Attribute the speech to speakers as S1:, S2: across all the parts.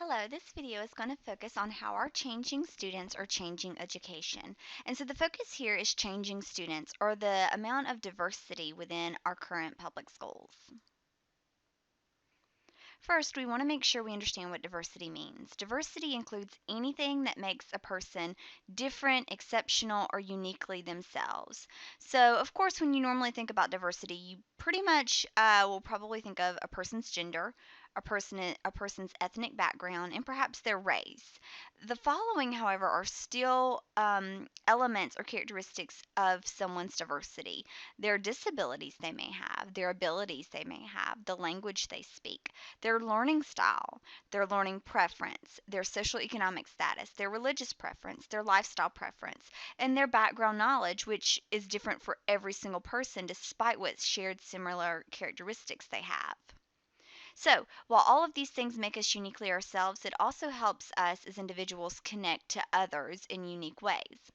S1: Hello, this video is going to focus on how our changing students are changing education. And so the focus here is changing students, or the amount of diversity within our current public schools. First, we want to make sure we understand what diversity means. Diversity includes anything that makes a person different, exceptional, or uniquely themselves. So, of course, when you normally think about diversity, you pretty much will probably think of a person's gender, a person's ethnic background, and perhaps their race. The following, however, are still elements or characteristics of someone's diversity: their disabilities they may have, their abilities they may have, the language they speak, their learning style, their learning preference, their social economic status, their religious preference, their lifestyle preference, and their background knowledge, which is different for every single person despite what shared similar characteristics they have. So, while all of these things make us uniquely ourselves, it also helps us as individuals connect to others in unique ways.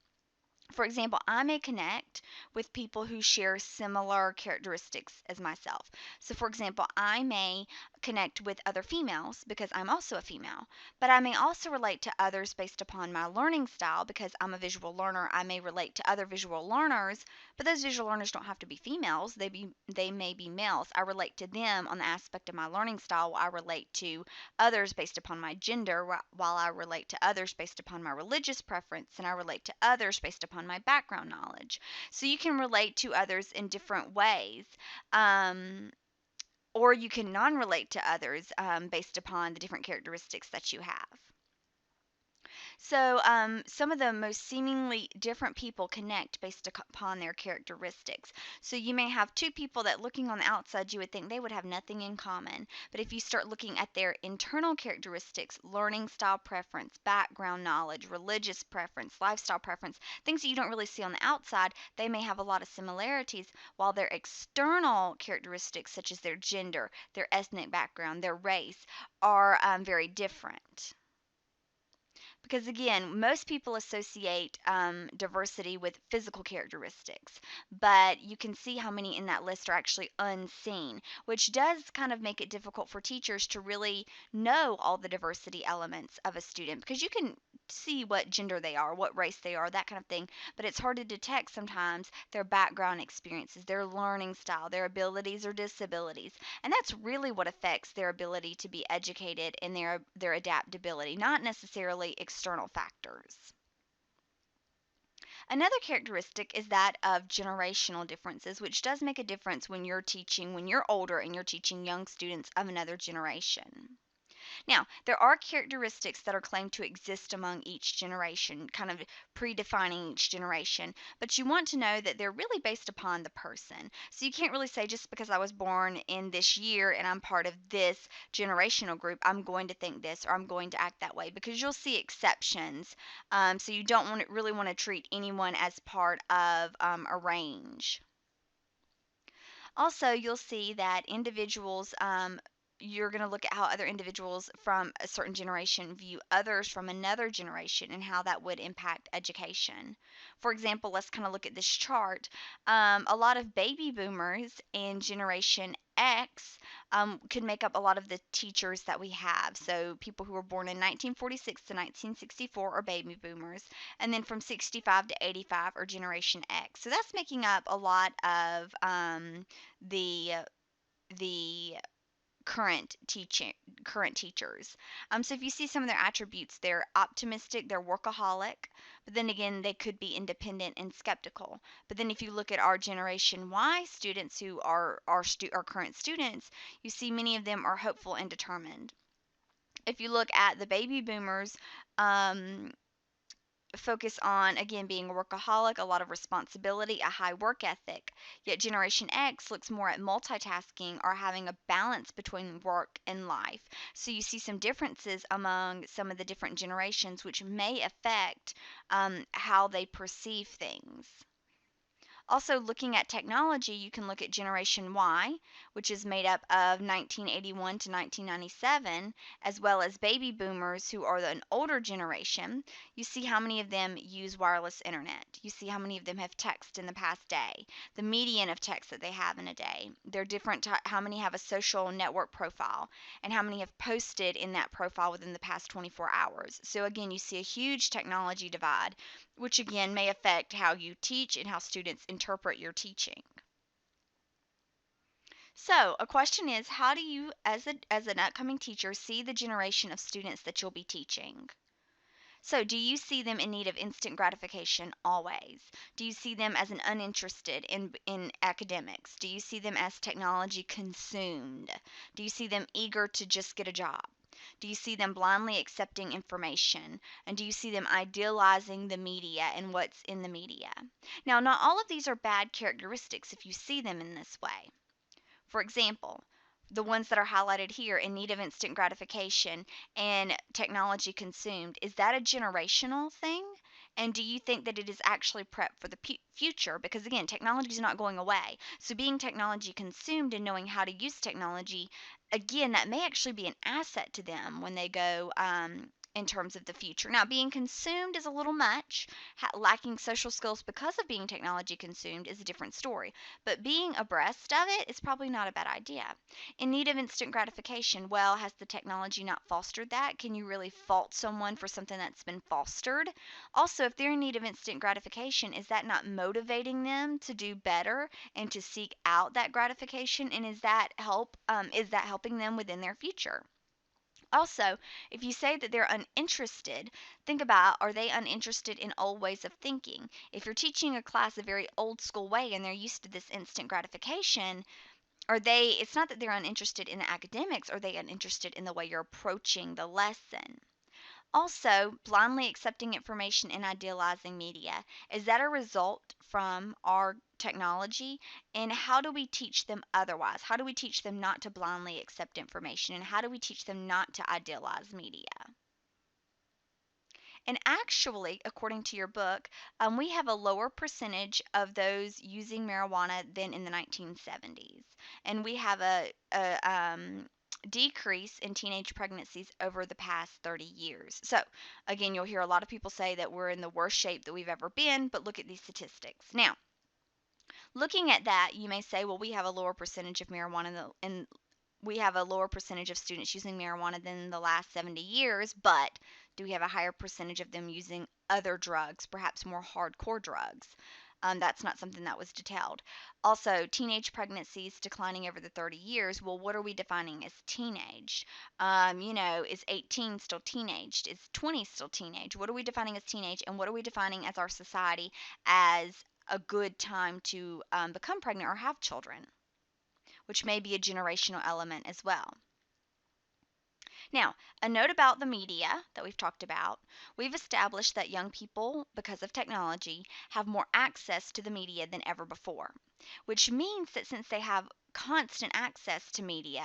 S1: For example, I may connect with people who share similar characteristics as myself. So, for example, I may connect with other females because I'm also a female, but I may also relate to others based upon my learning style because I'm a visual learner. I may relate to other visual learners, but those visual learners don't have to be females. They may be males. I relate to them on the aspect of my learning style, while I relate to others based upon my gender, while I relate to others based upon my religious preference, and I relate to others based upon my background knowledge. So you can relate to others in different ways. Um, or you can non relate to others based upon the different characteristics that you have. So, some of the most seemingly different people connect based upon their characteristics. So, you may have two people that, looking on the outside, you would think they would have nothing in common. But if you start looking at their internal characteristics, learning style preference, background knowledge, religious preference, lifestyle preference, things that you don't really see on the outside, they may have a lot of similarities, while their external characteristics, such as their gender, their ethnic background, their race, are very different. Because again, most people associate diversity with physical characteristics, but you can see how many in that list are actually unseen, which does kind of make it difficult for teachers to really know all the diversity elements of a student, because you can see what gender they are, what race they are, that kind of thing, but it's hard to detect sometimes their background experiences, their learning style, their abilities or disabilities. And that's really what affects their ability to be educated and their adaptability, not necessarily external factors. Another characteristic is that of generational differences, which does make a difference when you're older and you're teaching young students of another generation. Now, there are characteristics that are claimed to exist among each generation, kind of predefining each generation, but you want to know that they're really based upon the person. So you can't really say, just because I was born in this year and I'm part of this generational group, I'm going to think this or I'm going to act that way, because you'll see exceptions. So you don't really want to treat anyone as part of a range. Also, you'll see that individuals, you're going to look at how other individuals from a certain generation view others from another generation and how that would impact education. For example, let's kind of look at this chart. A lot of baby boomers and Generation X could make up a lot of the teachers that we have. So people who were born in 1946 to 1964 are baby boomers, and then from 65 to 85 are Generation X. So that's making up a lot of the the current teachers. So if you see some of their attributes, they're optimistic, they're workaholic, but then again, they could be independent and skeptical. But then if you look at our Generation Y students, who are our current students, you see many of them are hopeful and determined. If you look at the baby boomers, focus on, again, being a workaholic, a lot of responsibility, a high work ethic. Yet Generation X looks more at multitasking or having a balance between work and life. So you see some differences among some of the different generations, which may affect how they perceive things. Also, looking at technology, you can look at Generation Y, which is made up of 1981 to 1997, as well as baby boomers, who are an older generation. You see how many of them use wireless internet. You see how many of them have text in the past day, the median of text that they have in a day. They're different, how many have a social network profile, and how many have posted in that profile within the past 24 hours. So again, you see a huge technology divide, which again may affect how you teach and how students interpret your teaching. So, a question is, how do you, as an upcoming teacher, see the generation of students that you'll be teaching? So, do you see them in need of instant gratification always? Do you see them as an uninterested in academics? Do you see them as technology consumed? Do you see them eager to just get a job? Do you see them blindly accepting information? And do you see them idealizing the media and what's in the media? Now, not all of these are bad characteristics if you see them in this way. For example, the ones that are highlighted here, in need of instant gratification and technology consumed, is that a generational thing? And do you think that it is actually prep for the future? Because again, technology is not going away. So being technology consumed and knowing how to use technology, again, that may actually be an asset to them when they go in terms of the future. Now, being consumed is a little much. Lacking social skills because of being technology consumed is a different story. But being abreast of it is probably not a bad idea. In need of instant gratification, well, has the technology not fostered that? Can you really fault someone for something that's been fostered? Also, if they're in need of instant gratification, is that not motivating them to do better and to seek out that gratification? And is that helping them within their future? Also, if you say that they're uninterested, think about, are they uninterested in old ways of thinking? If you're teaching a class a very old school way and they're used to this instant gratification, it's not that they're uninterested in the academics, are they uninterested in the way you're approaching the lesson? Also, blindly accepting information and idealizing media. Is that a result from our technology? And how do we teach them otherwise? How do we teach them not to blindly accept information? And how do we teach them not to idealize media? And actually, according to your book, we have a lower percentage of those using marijuana than in the 1970s. And we have a decrease in teenage pregnancies over the past 30 years. So, again, you'll hear a lot of people say that we're in the worst shape that we've ever been, but look at these statistics. Now, looking at that, you may say, well, we have a lower percentage of marijuana in we have a lower percentage of students using marijuana than the last 70 years, but do we have a higher percentage of them using other drugs, perhaps more hardcore drugs? That's not something that was detailed. Also, teenage pregnancies declining over the 30 years. Well, what are we defining as teenage? Is 18 still teenage? Is 20 still teenage? What are we defining as teenage? And what are we defining as our society as a good time to become pregnant or have children? Which may be a generational element as well. Now, a note about the media that we've talked about. We've established that young people, because of technology, have more access to the media than ever before, which means that since they have constant access to media,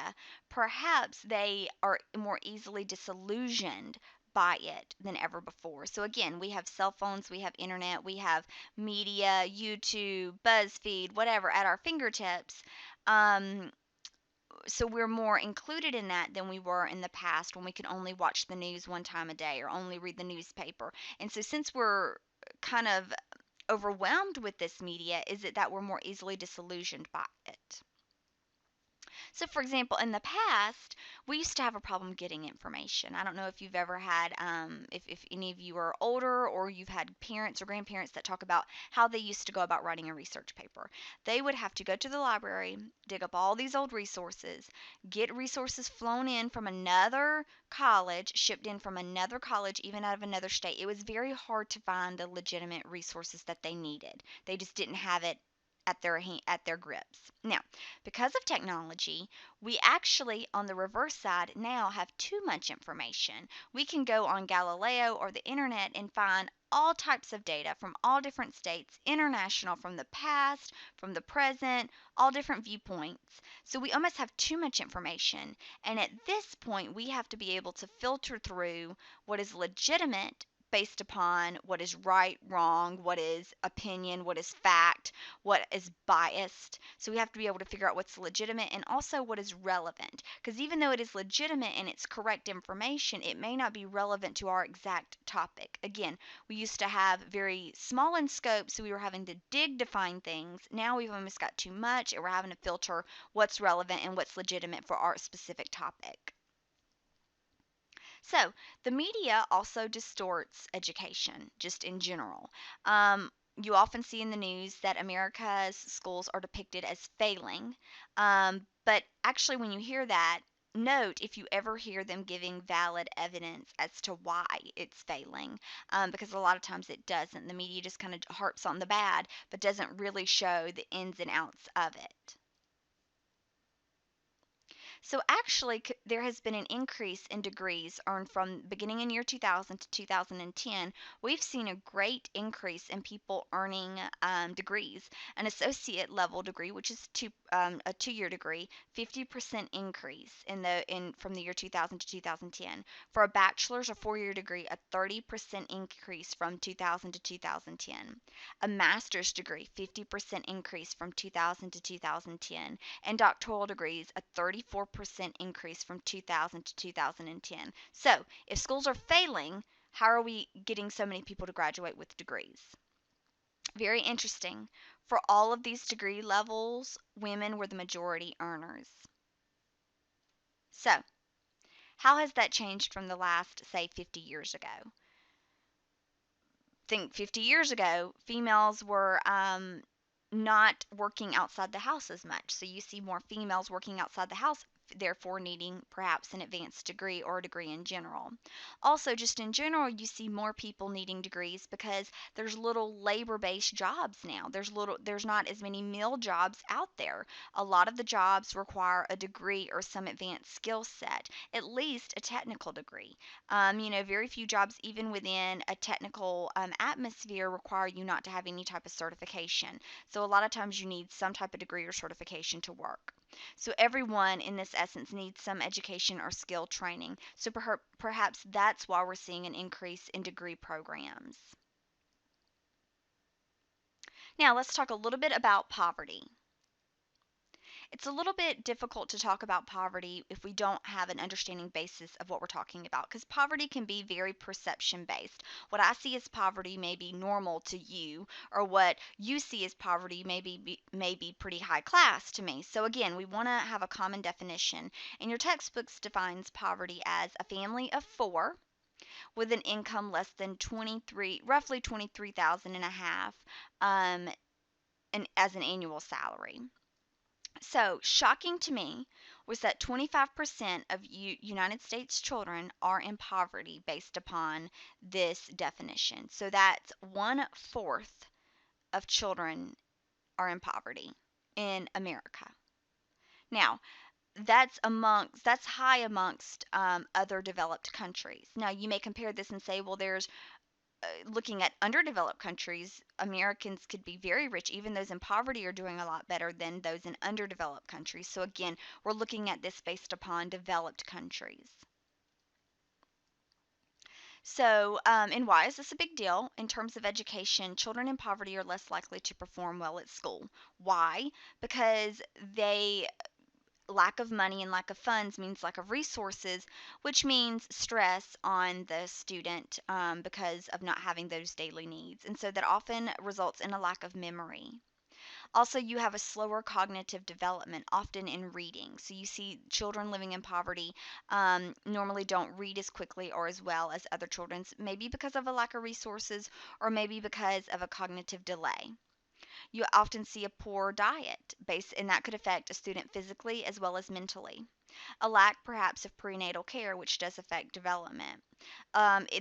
S1: perhaps they are more easily disillusioned by it than ever before. So again, we have cell phones, we have internet, we have media, YouTube, BuzzFeed, whatever at our fingertips. So we're more included in that than we were in the past when we could only watch the news one time a day or only read the newspaper. And so since we're kind of overwhelmed with this media, is it that we're more easily disillusioned by it? So, for example, in the past, we used to have a problem getting information. I don't know if you've ever had, if any of you are older or you've had parents or grandparents that talk about how they used to go about writing a research paper. They would have to go to the library, dig up all these old resources, get resources flown in from another college, shipped in from another college, even out of another state. It was very hard to find the legitimate resources that they needed. They just didn't have it at their grips. Now, because of technology, we actually, on the reverse side, now have too much information. We can go on Galileo or the internet and find all types of data from all different states, international, from the past, from the present, all different viewpoints. So we almost have too much information. And at this point, we have to be able to filter through what is legitimate based upon what is right, wrong, what is opinion, what is fact, what is biased. So we have to be able to figure out what's legitimate and also what is relevant. Because even though it is legitimate and it's correct information, it may not be relevant to our exact topic. Again, we used to have very small in scope, so we were having to dig to find things. Now we've almost got too much, and we're having to filter what's relevant and what's legitimate for our specific topic. So, the media also distorts education, just in general. You often see in the news that America's schools are depicted as failing. But actually, when you hear that, note if you ever hear them giving valid evidence as to why it's failing, because a lot of times it doesn't. The media just kind of harps on the bad, but doesn't really show the ins and outs of it. So actually, there has been an increase in degrees earned from beginning in year 2000 to 2010. We've seen a great increase in people earning degrees. An associate level degree, which is a 2-year degree, 50% increase in from the year 2000 to 2010. For a bachelor's or 4-year degree, a 30% increase from 2000 to 2010. A master's degree, 50% increase from 2000 to 2010, and doctoral degrees, a 34% increase from 2000 to 2010. So, if schools are failing, how are we getting so many people to graduate with degrees? Very interesting. For all of these degree levels, women were the majority earners. So, how has that changed from the last, say, 50 years ago? Think 50 years ago, females were not working outside the house as much. So you see more females working outside the house, therefore needing perhaps an advanced degree or a degree in general. Also, just in general, you see more people needing degrees because there's little labor-based jobs now. There's not as many mill jobs out there. A lot of the jobs require a degree or some advanced skill set, at least a technical degree. Very few jobs, even within a technical atmosphere, require you not to have any type of certification. So a lot of times you need some type of degree or certification to work. So everyone in this essence needs some education or skill training. So perhaps that's why we're seeing an increase in degree programs. Now let's talk a little bit about poverty. It's a little bit difficult to talk about poverty if we don't have an understanding basis of what we're talking about, because poverty can be very perception based. What I see as poverty may be normal to you, or what you see as poverty may be pretty high class to me. So again, we want to have a common definition. And your textbooks defines poverty as a family of 4 with an income less than roughly 23,000 and a half, as an annual salary. So, shocking to me was that 25% of United States children are in poverty based upon this definition. So, that's 1/4 of children are in poverty in America. Now, that's high amongst other developed countries. Now, you may compare this and say, well, there's looking at underdeveloped countries, Americans could be very rich. Even those in poverty are doing a lot better than those in underdeveloped countries. So again, we're looking at this based upon developed countries. So, and why is this a big deal? In terms of education, children in poverty are less likely to perform well at school. Why? Because lack of money and lack of funds means lack of resources, which means stress on the student because of not having those daily needs. And so that often results in a lack of memory. Also, you have a slower cognitive development, often in reading. So you see children living in poverty normally don't read as quickly or as well as other children, maybe because of a lack of resources or maybe because of a cognitive delay. You often see a poor diet and that could affect a student physically as well as mentally. A lack perhaps of prenatal care, which does affect development.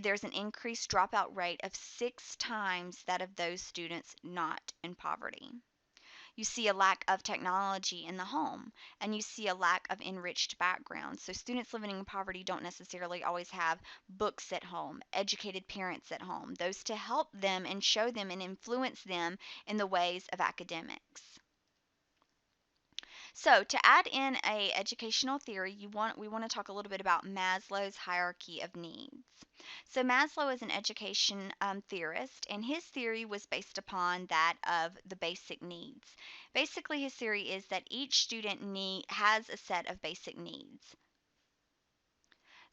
S1: There's an increased dropout rate of 6 times that of those students not in poverty. You see a lack of technology in the home, and you see a lack of enriched backgrounds. So students living in poverty don't necessarily always have books at home, educated parents at home, those to help them and show them and influence them in the ways of academics. So to add in a educational theory, we want to talk a little bit about Maslow's hierarchy of needs. So Maslow is an education theorist, and his theory was based upon that of the basic needs. Basically, his theory is that each student has a set of basic needs.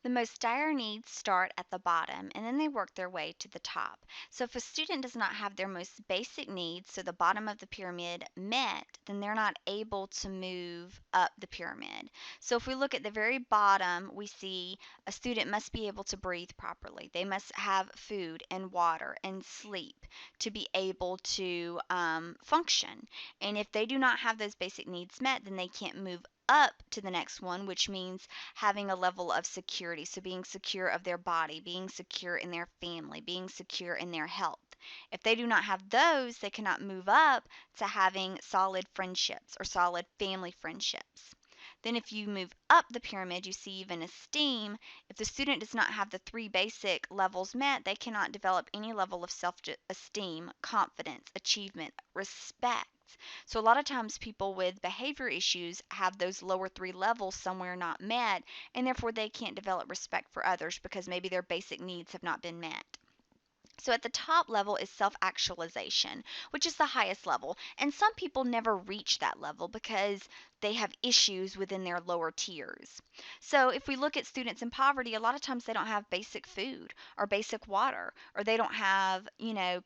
S1: The most dire needs start at the bottom and then they work their way to the top. So, if a student does not have their most basic needs, so the bottom of the pyramid, met, then they're not able to move up the pyramid. So, if we look at the very bottom, we see a student must be able to breathe properly. They must have food and water and sleep to be able to function. And if they do not have those basic needs met, then they can't move up to the next one, which means having a level of security. So, being secure of their body, being secure in their family, being secure in their health. If they do not have those, they cannot move up to having solid friendships or solid family friendships. Then, if you move up the pyramid, you see even esteem. If the student does not have the three basic levels met, they cannot develop any level of self esteem, confidence, achievement, respect. So, a lot of times, people with behavior issues have those lower three levels somewhere not met, and therefore they can't develop respect for others because maybe their basic needs have not been met. So at the top level is self actualization, which is the highest level. And some people never reach that level because they have issues within their lower tiers. So if we look at students in poverty, a lot of times they don't have basic food or basic water, or they don't have,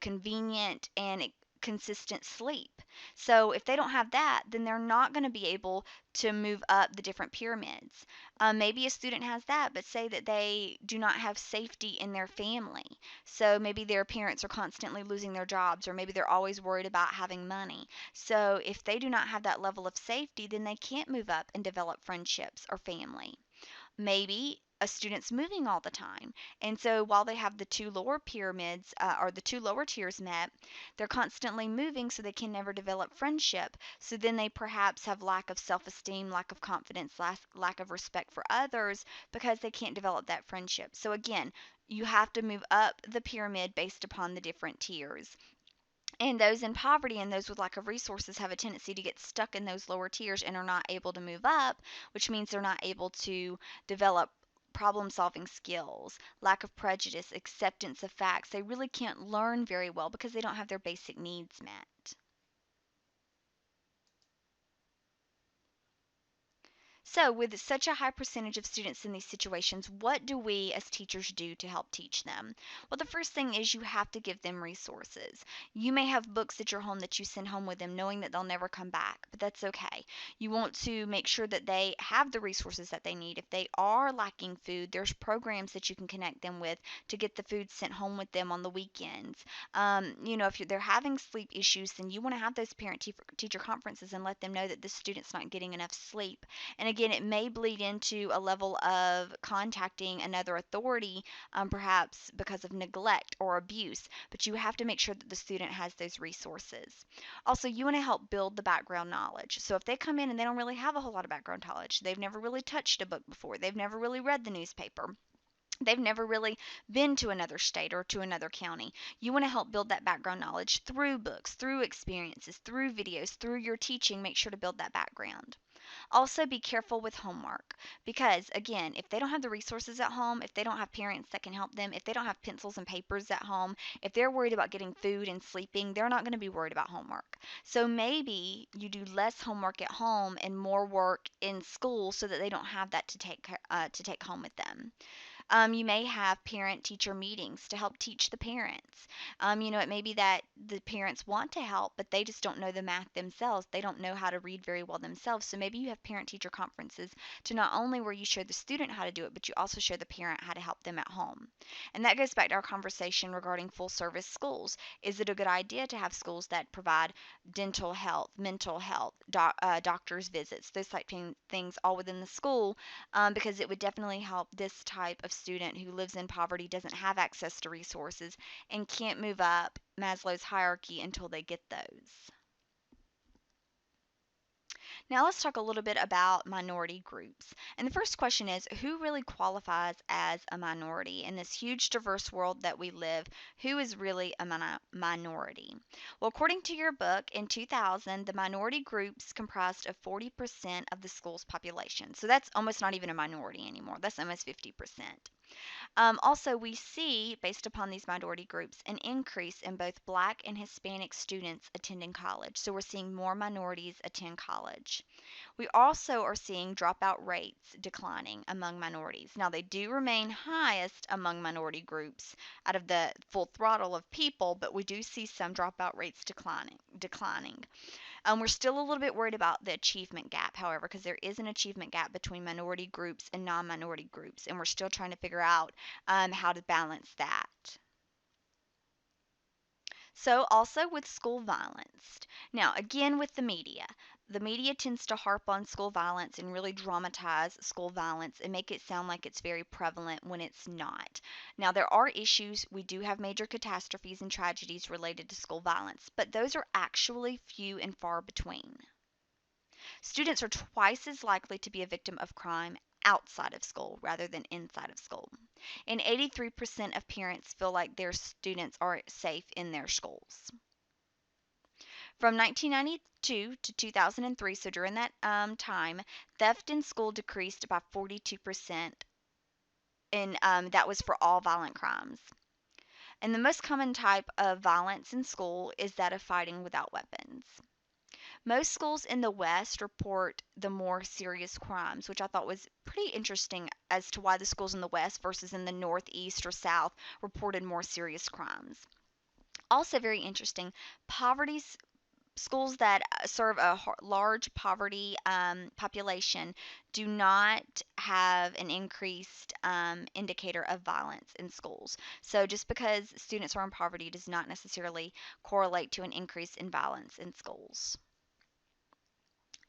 S1: convenient and consistent sleep. So if they don't have that, then they're not going to be able to move up the different pyramids. Maybe a student has that, but say that they do not have safety in their family. So maybe their parents are constantly losing their jobs, or maybe they're always worried about having money. So if they do not have that level of safety, then they can't move up and develop friendships or family. Maybe a student's moving all the time. And so while they have the two lower pyramids or the two lower tiers met, they're constantly moving so they can never develop friendship. So then they perhaps have lack of self esteem, lack of confidence, lack of respect for others because they can't develop that friendship. So again, you have to move up the pyramid based upon the different tiers. And those in poverty and those with lack of resources have a tendency to get stuck in those lower tiers and are not able to move up, which means they're not able to develop problem solving skills, lack of prejudice, acceptance of facts. They really can't learn very well because they don't have their basic needs met. So, with such a high percentage of students in these situations, what do we as teachers do to help teach them? Well, the first thing is you have to give them resources. You may have books at your home that you send home with them, knowing that they'll never come back, but that's okay. You want to make sure that they have the resources that they need. If they are lacking food, there's programs that you can connect them with to get the food sent home with them on the weekends. If they're having sleep issues, then you want to have those parent-teacher conferences and let them know that this student's not getting enough sleep. And again, it may bleed into a level of contacting another authority, perhaps because of neglect or abuse, but you have to make sure that the student has those resources. Also, you want to help build the background knowledge. So if they come in and they don't really have a whole lot of background knowledge, they've never really touched a book before, they've never really read the newspaper, they've never really been to another state or to another county. You want to help build that background knowledge through books, through experiences, through videos, through your teaching. Make sure to build that background. Also, be careful with homework because, again, if they don't have the resources at home, if they don't have parents that can help them, if they don't have pencils and papers at home, if they're worried about getting food and sleeping, they're not going to be worried about homework. So maybe you do less homework at home and more work in school so that they don't have that to take home with them. You may have parent teacher meetings to help teach the parents. It may be that the parents want to help, but they just don't know the math themselves. They don't know how to read very well themselves. So maybe you have parent teacher conferences to not only where you show the student how to do it, but you also show the parent how to help them at home. And that goes back to our conversation regarding full service schools. Is it a good idea to have schools that provide dental health, mental health, doctor's visits, those type of things all within the school? Because it would definitely help this type of student who lives in poverty, doesn't have access to resources, and can't move up Maslow's hierarchy until they get those. Now let's talk a little bit about minority groups. And the first question is, who really qualifies as a minority? In this huge diverse world that we live, who is really a minority? Well, according to your book, in 2000, the minority groups comprised of 40% of the school's population. So that's almost not even a minority anymore. That's almost 50%. Also, we see, based upon these minority groups, an increase in both Black and Hispanic students attending college. So we're seeing more minorities attend college. We also are seeing dropout rates declining among minorities. Now, they do remain highest among minority groups out of the full throttle of people, but we do see some dropout rates declining. We're still a little bit worried about the achievement gap, however, because there is an achievement gap between minority groups and non-minority groups, and we're still trying to figure out how to balance that. So, also with school violence. Now, again, with the media tends to harp on school violence and really dramatize school violence and make it sound like it's very prevalent when it's not. Now, there are issues. We do have major catastrophes and tragedies related to school violence, but those are actually few and far between. Students are twice as likely to be a victim of crime outside of school rather than inside of school. And 83% of parents feel like their students are safe in their schools. From 1992 to 2003, so during that time, theft in school decreased by 42%, and that was for all violent crimes. And the most common type of violence in school is that of fighting without weapons. Most schools in the West report the more serious crimes, which I thought was pretty interesting as to why the schools in the West versus in the Northeast or South reported more serious crimes. Also, very interesting, poverty schools that serve a large poverty population do not have an increased indicator of violence in schools. So, just because students are in poverty does not necessarily correlate to an increase in violence in schools.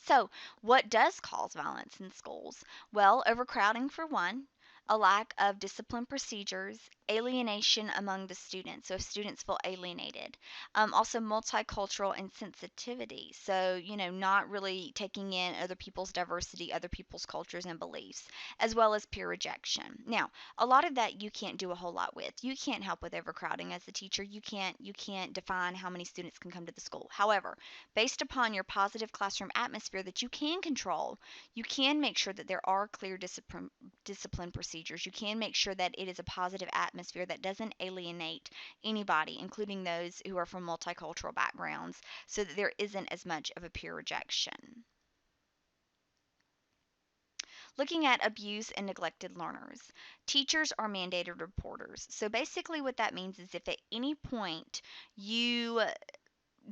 S1: So, what does cause violence in schools? Well, overcrowding for one, a lack of discipline procedures, alienation among the students. So, if students feel alienated, also multicultural insensitivity. So, not really taking in other people's diversity, other people's cultures and beliefs, as well as peer rejection. Now, a lot of that you can't do a whole lot with. You can't help with overcrowding as a teacher. You can't define how many students can come to the school. However, based upon your positive classroom atmosphere that you can control, you can make sure that there are clear discipline procedures. You can make sure that it is a positive atmosphere that doesn't alienate anybody, including those who are from multicultural backgrounds, so that there isn't as much of a peer rejection. Looking at abuse and neglected learners. Teachers are mandated reporters. So basically, what that means is if at any point you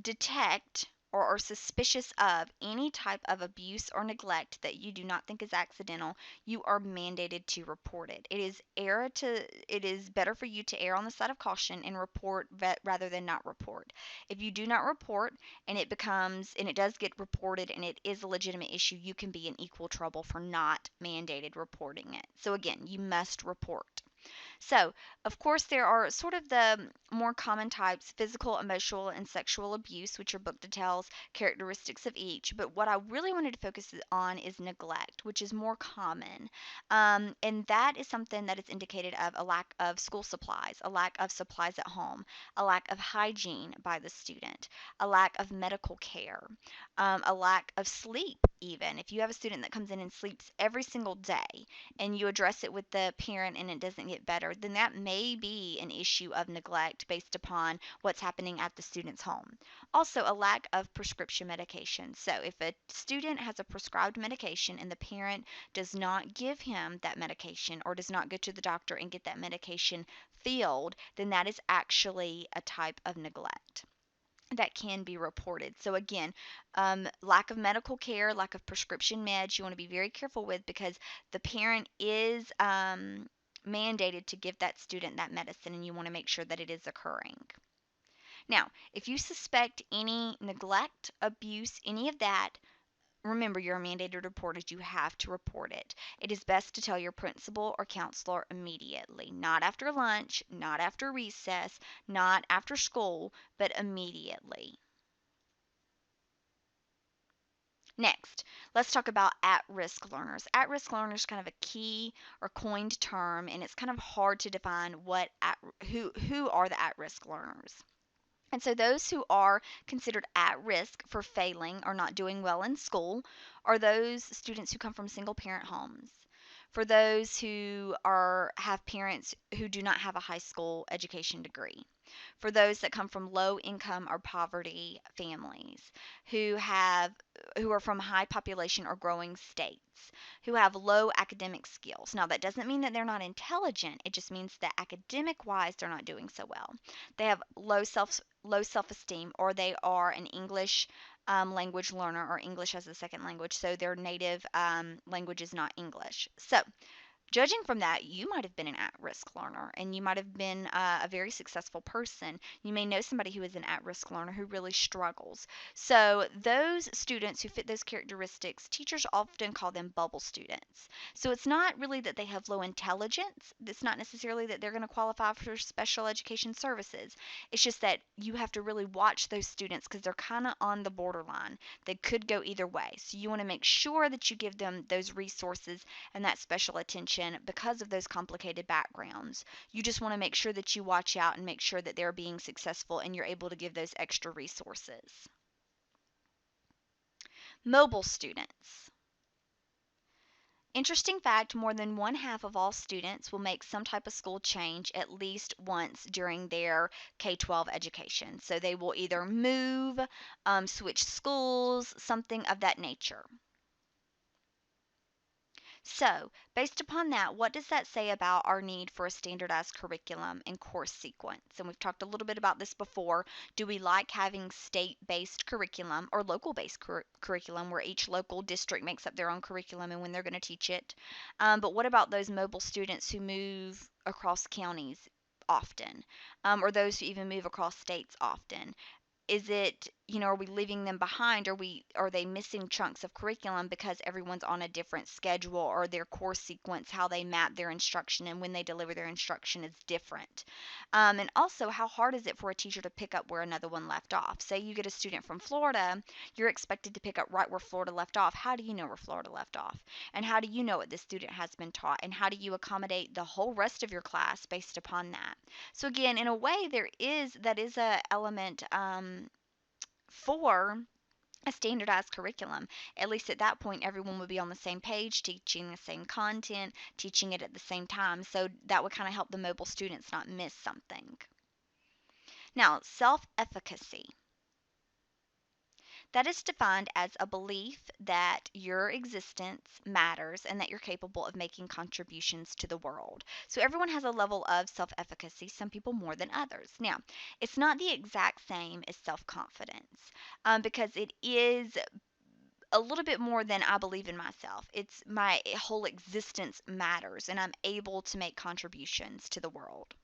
S1: detect or are suspicious of any type of abuse or neglect that you do not think is accidental, you are mandated to report it. It is better for you to err on the side of caution and report rather than not report. If you do not report and it does get reported and it is a legitimate issue, you can be in equal trouble for not mandated reporting it. So again, you must report. So, of course, there are sort of the more common types: physical, emotional, and sexual abuse, which are book details, characteristics of each. But what I really wanted to focus on is neglect, which is more common. And that is something that is indicated of a lack of school supplies, a lack of supplies at home, a lack of hygiene by the student, a lack of medical care, a lack of sleep, even. If you have a student that comes in and sleeps every single day, and you address it with the parent and it doesn't get better, then that may be an issue of neglect based upon what's happening at the student's home. Also, a lack of prescription medication. So, if a student has a prescribed medication and the parent does not give him that medication or does not go to the doctor and get that medication filled, then that is actually a type of neglect that can be reported. So again, lack of medical care, lack of prescription meds, you want to be very careful with, because the parent is mandated to give that student that medicine, and you want to make sure that it is occurring. Now, if you suspect any neglect, abuse, any of that, remember, you're mandated reporters. You have to report it. It is best to tell your principal or counselor immediately. Not after lunch, not after recess, not after school, but immediately. Next, let's talk about at-risk learners. At-risk learners is kind of a key or coined term, and it's kind of hard to define who are the at-risk learners. And so those who are considered at risk for failing or not doing well in school are those students who come from single parent homes. for those who have parents who do not have a high school education degree, for those that come from low income or poverty families, who have who are from high population or growing states, who have low academic skills. Now that doesn't mean that they're not intelligent. It just means that academic wise they're not doing so well. They have low self-esteem, or they are an English language learner or English as a second language, so their native language is not English. So judging from that, you might have been an at risk learner and you might have been a very successful person. You may know somebody who is an at risk learner who really struggles. So, those students who fit those characteristics, teachers often call them bubble students. So, it's not really that they have low intelligence, it's not necessarily that they're going to qualify for special education services. It's just that you have to really watch those students because they're kind of on the borderline. They could go either way. So, you want to make sure that you give them those resources and that special attention because of those complicated backgrounds. You just want to make sure that you watch out and make sure that they're being successful and you're able to give those extra resources. Mobile students. Interesting fact, more than one half of all students will make some type of school change at least once during their K-12 education. So they will either move, switch schools, something of that nature. So, based upon that, what does that say about our need for a standardized curriculum and course sequence? And we've talked a little bit about this before. Do we like having state-based curriculum or local-based curriculum where each local district makes up their own curriculum and when they're going to teach it? But what about those mobile students who move across counties often, or those who even move across states often? Is it, are we leaving them behind? Are they missing chunks of curriculum because everyone's on a different schedule, or their course sequence, how they map their instruction and when they deliver their instruction is different? And also, how hard is it for a teacher to pick up where another one left off? Say you get a student from Florida, you're expected to pick up right where Florida left off. How do you know where Florida left off? And how do you know what this student has been taught? And how do you accommodate the whole rest of your class based upon that? So again, in a way, that is a element for a standardized curriculum. At least at that point, everyone would be on the same page, teaching the same content, teaching it at the same time. So that would kind of help the mobile students not miss something. Now, self-efficacy. That is defined as a belief that your existence matters and that you're capable of making contributions to the world. So everyone has a level of self efficacy, some people more than others. Now, it's not the exact same as self confidence because it is a little bit more than I believe in myself. It's my whole existence matters and I'm able to make contributions to the world.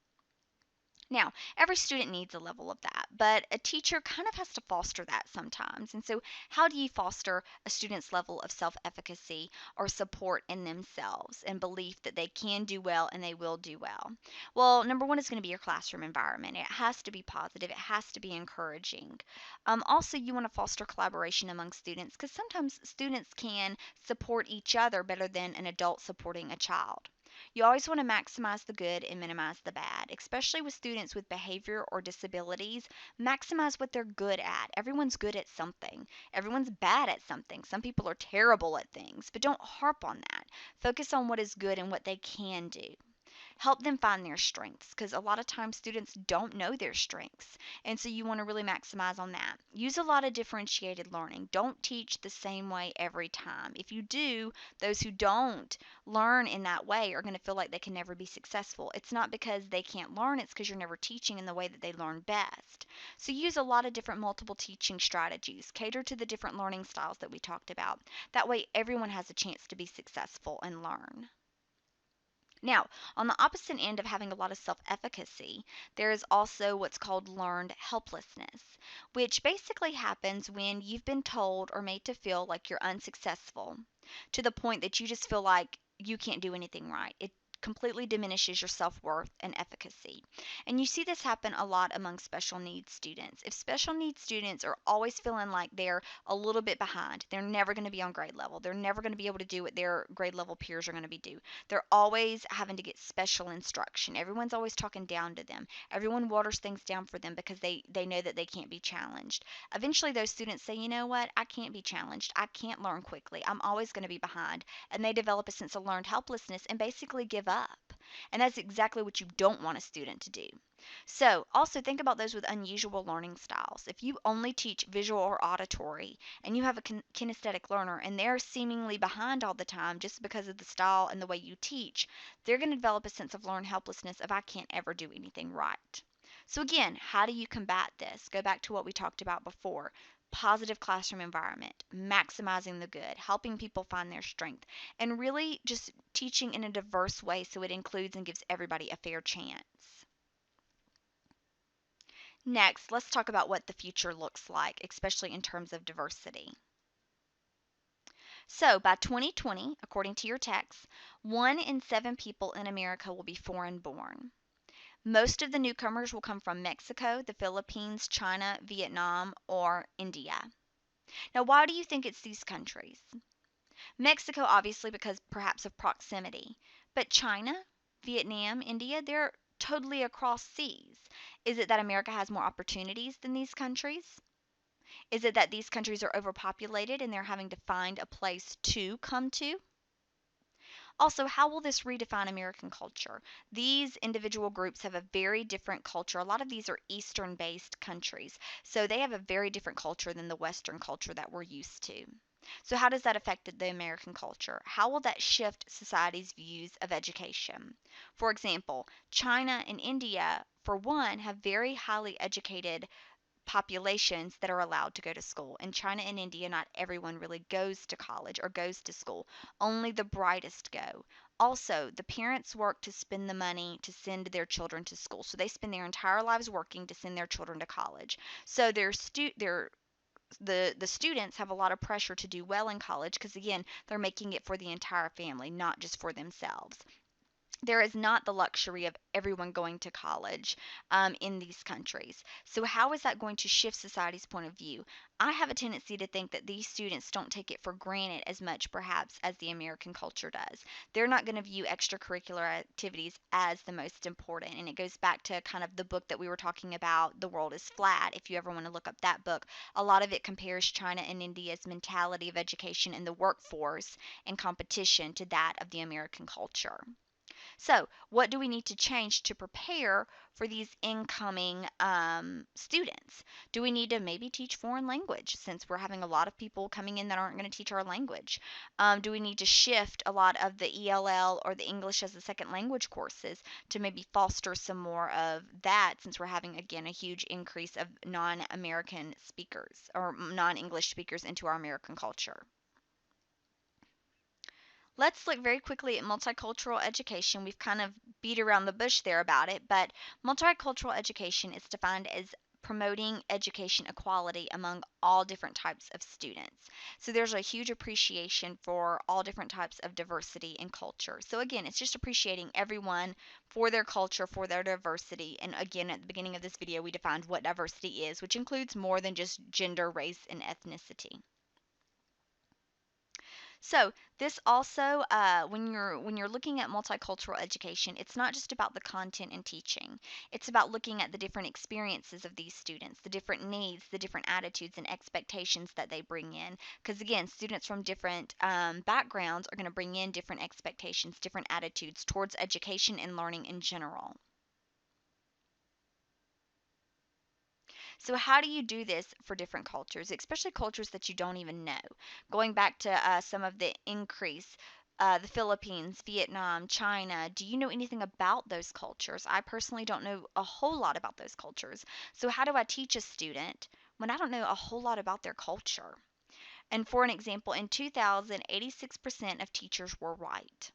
S1: Now, every student needs a level of that, but a teacher kind of has to foster that sometimes. And so, how do you foster a student's level of self efficacy or support in themselves and belief that they can do well and they will do well? Well, number one is going to be your classroom environment. It has to be positive, it has to be encouraging. Also, you want to foster collaboration among students because sometimes students can support each other better than an adult supporting a child. You always want to maximize the good and minimize the bad, especially with students with behavior or disabilities. Maximize what they're good at. Everyone's good at something, everyone's bad at something. Some people are terrible at things, but don't harp on that. Focus on what is good and what they can do. Help them find their strengths because a lot of times students don't know their strengths. And so you want to really maximize on that. Use a lot of differentiated learning. Don't teach the same way every time. If you do, those who don't learn in that way are going to feel like they can never be successful. It's not because they can't learn, it's because you're never teaching in the way that they learn best. So use a lot of different multiple teaching strategies. Cater to the different learning styles that we talked about. That way everyone has a chance to be successful and learn. Now, on the opposite end of having a lot of self efficacy, there is also what's called learned helplessness, which basically happens when you've been told or made to feel like you're unsuccessful to the point that you just feel like you can't do anything right. It completely diminishes your self-worth and efficacy. And you see this happen a lot among special needs students. If special needs students are always feeling like they're a little bit behind, they're never going to be on grade level. They're never going to be able to do what their grade level peers are going to be do. They're always having to get special instruction. Everyone's always talking down to them. Everyone waters things down for them because they know that they can't be challenged. Eventually those students say, you know what, I can't be challenged. I can't learn quickly. I'm always going to be behind. And they develop a sense of learned helplessness and basically give up. And that's exactly what you don't want a student to do. So, also think about those with unusual learning styles. If you only teach visual or auditory and you have a kinesthetic learner and they're seemingly behind all the time just because of the style and the way you teach, they're going to develop a sense of learned helplessness of I can't ever do anything right. So, again, how do you combat this? Go back to what we talked about before. Positive classroom environment, maximizing the good, helping people find their strength, and really just teaching in a diverse way so it includes and gives everybody a fair chance. Next, let's talk about what the future looks like, especially in terms of diversity. So, by 2020, according to your text, 1 in 7 people in America will be foreign born. Most of the newcomers will come from Mexico, the Philippines, China, Vietnam, or India. Now, why do you think it's these countries? Mexico, obviously, because perhaps of proximity. But China, Vietnam, India, they're totally across seas. Is it that America has more opportunities than these countries? Is it that these countries are overpopulated and they're having to find a place to come to? Also, how will this redefine American culture? These individual groups have a very different culture. A lot of these are Eastern based countries, so they have a very different culture than the Western culture that we're used to. So, how does that affect the American culture? How will that shift society's views of education? For example, China and India, for one, have very highly educated populations that are allowed to go to school. In China and India, not everyone really goes to college or goes to school. Only the brightest go. Also, the parents work to spend the money to send their children to school. So they spend their entire lives working to send their children to college. So the students have a lot of pressure to do well in college because again, they're making it for the entire family, not just for themselves. There is not the luxury of everyone going to college in these countries. So, how is that going to shift society's point of view? I have a tendency to think that these students don't take it for granted as much, perhaps, as the American culture does. They're not going to view extracurricular activities as the most important. And it goes back to kind of the book that we were talking about, The World is Flat. If you ever want to look up that book, a lot of it compares China and India's mentality of education in the workforce and competition to that of the American culture. So, what do we need to change to prepare for these incoming students? Do we need to maybe teach foreign language since we're having a lot of people coming in that aren't going to teach our language? Do we need to shift a lot of the ELL or the English as a second language courses to maybe foster some more of that since we're having, again, a huge increase of non American speakers or non English speakers into our American culture? Let's look very quickly at multicultural education. We've kind of beat around the bush there about it, but multicultural education is defined as promoting education equality among all different types of students. So there's a huge appreciation for all different types of diversity and culture. So again, it's just appreciating everyone for their culture, for their diversity. And again, at the beginning of this video, we defined what diversity is, which includes more than just gender, race, and ethnicity. So this also, when you're looking at multicultural education, it's not just about the content and teaching. It's about looking at the different experiences of these students, the different needs, the different attitudes and expectations that they bring in. Because again, students from different backgrounds are going to bring in different expectations, different attitudes towards education and learning in general. So, how do you do this for different cultures, especially cultures that you don't even know? Going back to some of the increase, the Philippines, Vietnam, China, do you know anything about those cultures? I personally don't know a whole lot about those cultures. So, how do I teach a student when I don't know a whole lot about their culture? And for an example, in 2000, 86% of teachers were white.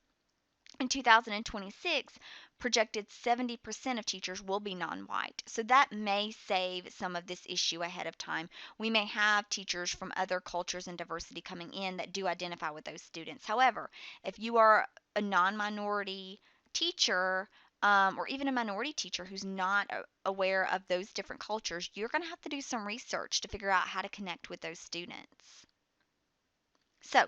S1: In 2026, projected 70% of teachers will be non-white. So that may save some of this issue ahead of time. We may have teachers from other cultures and diversity coming in that do identify with those students. However, if you are a non-minority teacher, or even a minority teacher who's not aware of those different cultures, you're going to have to do some research to figure out how to connect with those students. So,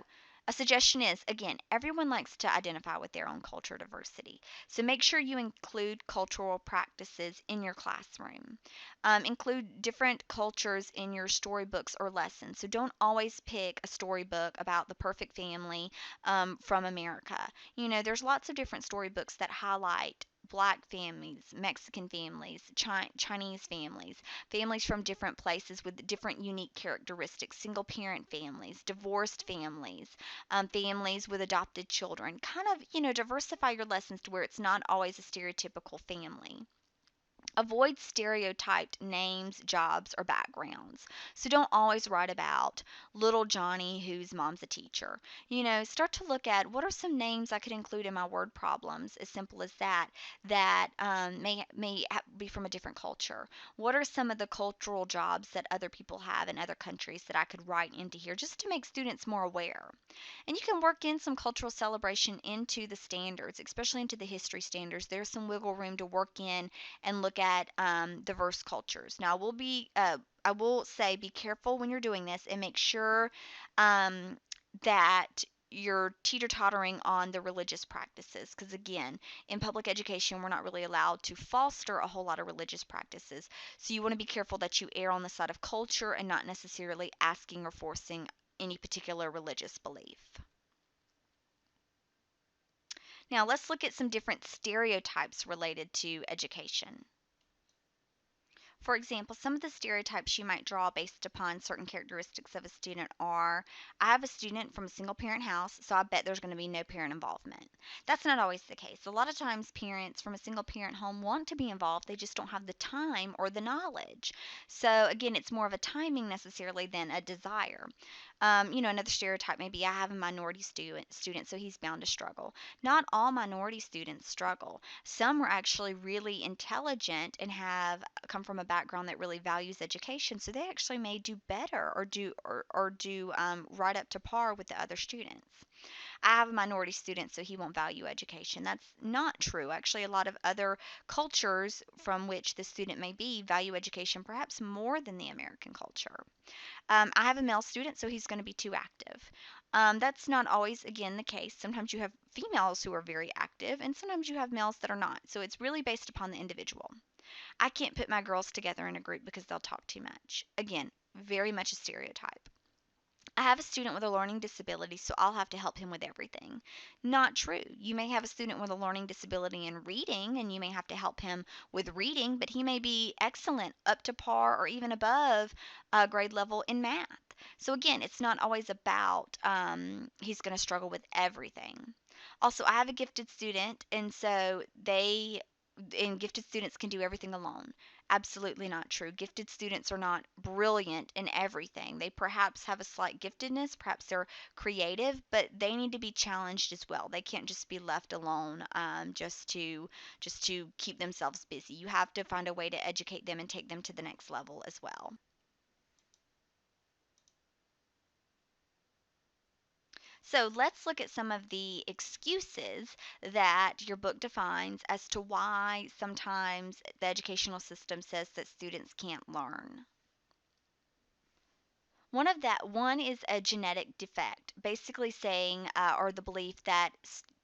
S1: a suggestion is again, everyone likes to identify with their own culture diversity. So, make sure you include cultural practices in your classroom. Include different cultures in your storybooks or lessons. So, don't always pick a storybook about the perfect family from America. You know, there's lots of different storybooks that highlight Black families, Mexican families, Chinese families, families from different places with different unique characteristics, single parent families, divorced families, families with adopted children. Kind of, diversify your lessons to where it's not always a stereotypical family. Avoid stereotyped names, jobs, or backgrounds. So don't always write about little Johnny whose mom's a teacher. Start to look at what are some names I could include in my word problems, as simple as that, that be from a different culture. What are some of the cultural jobs that other people have in other countries that I could write into here just to make students more aware? And you can work in some cultural celebration into the standards, especially into the history standards. There's some wiggle room to work in and look at diverse cultures. Now, I will say be careful when you're doing this and make sure um, that you're teeter-tottering on the religious practices, because again, in public education we're not really allowed to foster a whole lot of religious practices, so you want to be careful that you err on the side of culture and not necessarily asking or forcing any particular religious belief. Now let's look at some different stereotypes related to education. For example, some of the stereotypes you might draw based upon certain characteristics of a student are: I have a student from a single parent house, so I bet there's going to be no parent involvement. That's not always the case. A lot of times, parents from a single parent home want to be involved, they just don't have the time or the knowledge. So, again, it's more of a timing necessarily than a desire. Another stereotype may be I have a minority student, so he's bound to struggle. Not all minority students struggle. Some are actually really intelligent and have come from a background that really values education, so they actually may do better or do right up to par with the other students. I have a minority student, so he won't value education. That's not true. Actually, a lot of other cultures from which the student may be value education perhaps more than the American culture. I have a male student, so he's going to be too active. That's not always, again, the case. Sometimes you have females who are very active, and sometimes you have males that are not. So it's really based upon the individual. I can't put my girls together in a group because they'll talk too much. Again, very much a stereotype. I have a student with a learning disability, so I'll have to help him with everything. Not true. You may have a student with a learning disability in reading, and you may have to help him with reading, but he may be excellent, up to par, or even above grade level in math. So, again, it's not always about he's going to struggle with everything. Also, I have a gifted student, and gifted students can do everything alone. Absolutely not true. Gifted students are not brilliant in everything. They perhaps have a slight giftedness, perhaps they're creative, but they need to be challenged as well. They can't just be left alone just to keep themselves busy. You have to find a way to educate them and take them to the next level as well. So let's look at some of the excuses that your book defines as to why sometimes the educational system says that students can't learn. One is a genetic defect, basically saying, or the belief that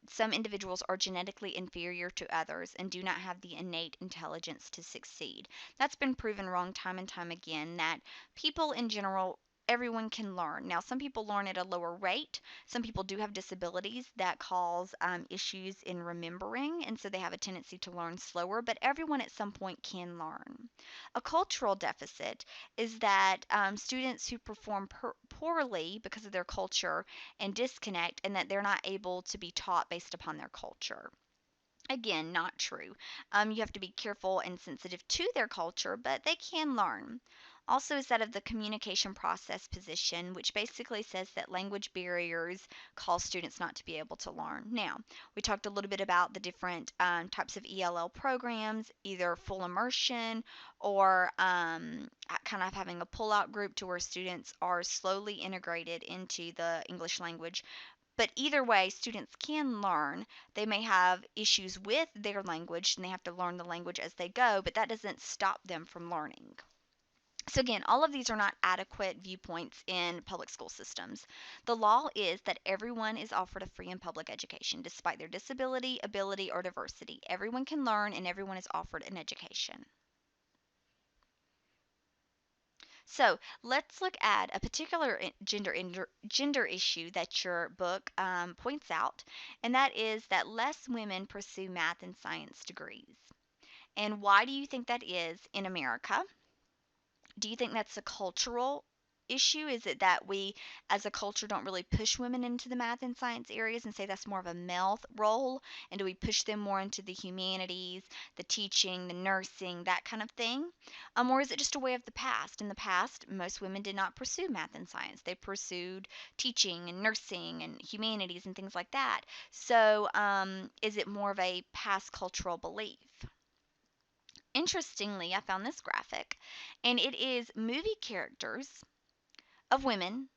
S1: some individuals are genetically inferior to others and do not have the innate intelligence to succeed. That's been proven wrong time and time again, that people in general, everyone can learn. Now, some people learn at a lower rate. Some people do have disabilities that cause issues in remembering, and so they have a tendency to learn slower, but everyone at some point can learn. A cultural deficit is that students who perform poorly because of their culture and disconnect, and that they're not able to be taught based upon their culture. Again, not true. You have to be careful and sensitive to their culture, but they can learn. Also, is that of the communication process position, which basically says that language barriers cause students not to be able to learn. Now, we talked a little bit about the different types of ELL programs, either full immersion or kind of having a pull-out group to where students are slowly integrated into the English language, But either way, students can learn. They may have issues with their language and they have to learn the language as they go, but that doesn't stop them from learning. So, again, all of these are not adequate viewpoints in public school systems. The law is that everyone is offered a free and public education, despite their disability, ability, or diversity. Everyone can learn and everyone is offered an education. So let's look at a particular gender issue that your book points out, and that is that less women pursue math and science degrees. And why do you think that is in America? Do you think that's a cultural issue? Is it that we as a culture don't really push women into the math and science areas and say that's more of a male role? And do we push them more into the humanities, the teaching, the nursing, that kind of thing? Or is it just a way of the past? In the past, most women did not pursue math and science. They pursued teaching and nursing and humanities and things like that. So, is it more of a past cultural belief? Interestingly, I found this graphic, and it is movie characters of women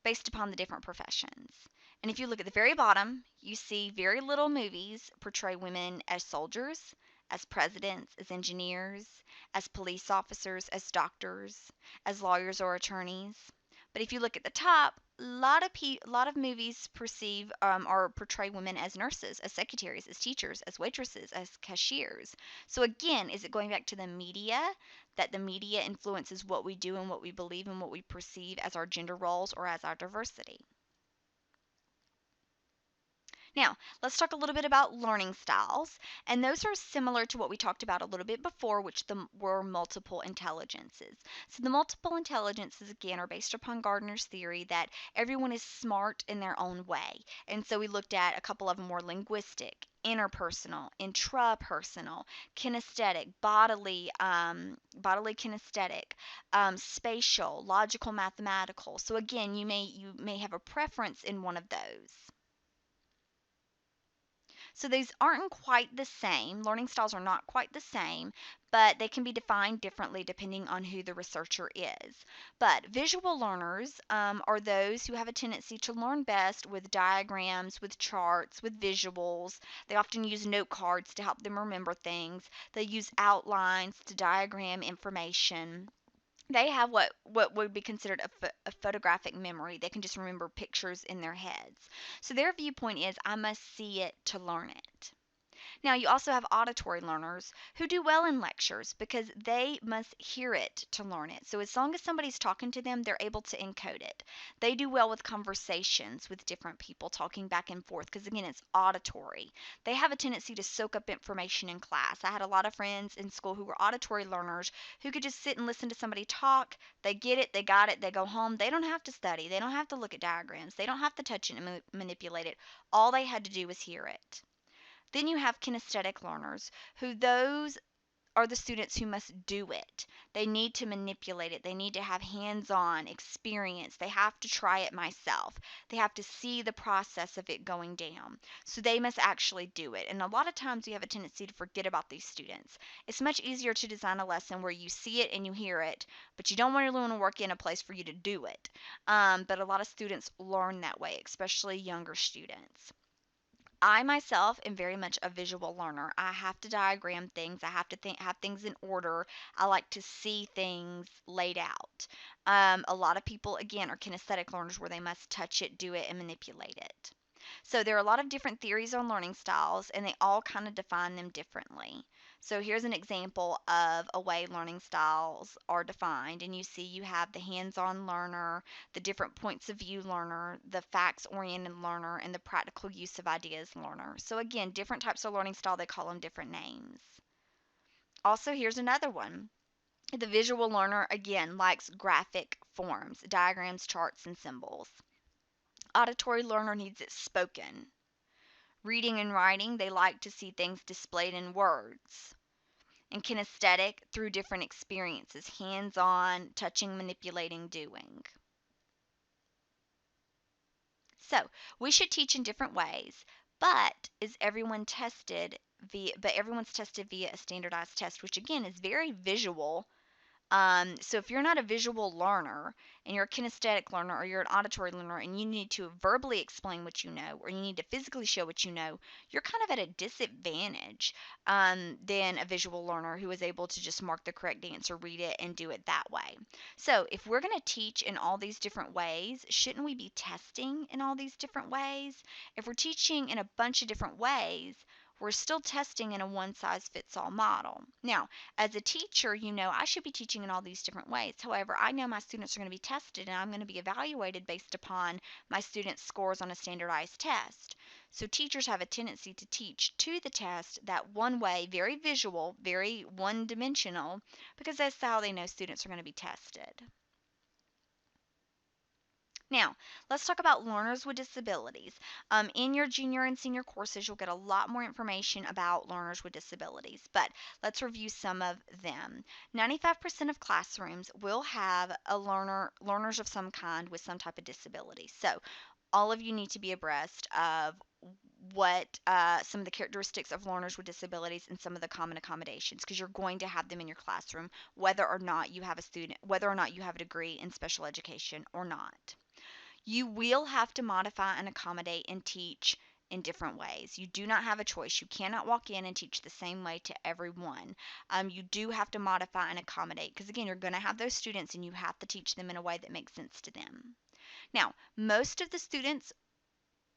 S1: based upon the different professions. And if you look at the very bottom, you see very little movies portray women as soldiers, as presidents, as engineers, as police officers, as doctors, as lawyers or attorneys. But if you look at the top, a lot of movies perceive or portray women as nurses, as secretaries, as teachers, as waitresses, as cashiers. So again, is it going back to the media, that the media influences what we do and what we believe and what we perceive as our gender roles or as our diversity? Now, let's talk a little bit about learning styles, and those are similar to what we talked about a little bit before, which were multiple intelligences. So the multiple intelligences, again, are based upon Gardner's theory that everyone is smart in their own way. And so we looked at a couple of them were linguistic, interpersonal, intrapersonal, kinesthetic, bodily kinesthetic, spatial, logical, mathematical. So again, you may have a preference in one of those. So these aren't quite the same. Learning styles are not quite the same, but they can be defined differently depending on who the researcher is. But visual learners are those who have a tendency to learn best with diagrams, with charts, with visuals. They often use note cards to help them remember things. They use outlines to diagram information. They have what would be considered a photographic memory. They can just remember pictures in their heads. So their viewpoint is, I must see it to learn it. Now, you also have auditory learners who do well in lectures because they must hear it to learn it. So, as long as somebody's talking to them, they're able to encode it. They do well with conversations with different people, talking back and forth, because again, it's auditory. They have a tendency to soak up information in class. I had a lot of friends in school who were auditory learners who could just sit and listen to somebody talk. They get it, they got it, they go home. They don't have to study, they don't have to look at diagrams, they don't have to touch it and manipulate it. All they had to do was hear it. Then you have kinesthetic learners, who those are the students who must do it. They need to manipulate it. They need to have hands-on experience. They have to try it myself. They have to see the process of it going down. So they must actually do it. And a lot of times we have a tendency to forget about these students. It's much easier to design a lesson where you see it and you hear it, but you don't really want to work in a place for you to do it. But a lot of students learn that way, especially younger students. I myself am very much a visual learner. I have to diagram things. I have to have things in order. I like to see things laid out. A lot of people, again, are kinesthetic learners where they must touch it, do it, and manipulate it. So there are a lot of different theories on learning styles, and they all kind of define them differently. So here's an example of a way learning styles are defined. And you see you have the hands-on learner, the different points of view learner, the facts-oriented learner, and the practical use of ideas learner. So again, different types of learning style, they call them different names. Also, here's another one. The visual learner, again, likes graphic forms, diagrams, charts, and symbols. Auditory learner needs it spoken. Reading and writing, they like to see things displayed in words. And kinesthetic, through different experiences, hands-on, touching, manipulating, doing. So, we should teach in different ways, but everyone's tested via a standardized test, which again is very visual So if you're not a visual learner and you're a kinesthetic learner or you're an auditory learner and you need to verbally explain what you know or you need to physically show what you know, you're kind of at a disadvantage than a visual learner who is able to just mark the correct answer, read it, and do it that way. So if we're going to teach in all these different ways, shouldn't we be testing in all these different ways? If we're teaching in a bunch of different ways, we're still testing in a one size fits all model. Now, as a teacher, I should be teaching in all these different ways. However, I know my students are going to be tested and I'm going to be evaluated based upon my students' scores on a standardized test. So teachers have a tendency to teach to the test that one way, very visual, very one dimensional, because that's how they know students are going to be tested. Now, let's talk about learners with disabilities. In your junior and senior courses, you'll get a lot more information about learners with disabilities, but let's review some of them. 95% of classrooms will have learners of some kind with some type of disability. So, all of you need to be abreast of what some of the characteristics of learners with disabilities and some of the common accommodations, because you're going to have them in your classroom whether or not you have a degree in special education or not. You will have to modify and accommodate and teach in different ways. You do not have a choice. You cannot walk in and teach the same way to everyone. You do have to modify and accommodate because, again, you're going to have those students and you have to teach them in a way that makes sense to them. Now, most of the students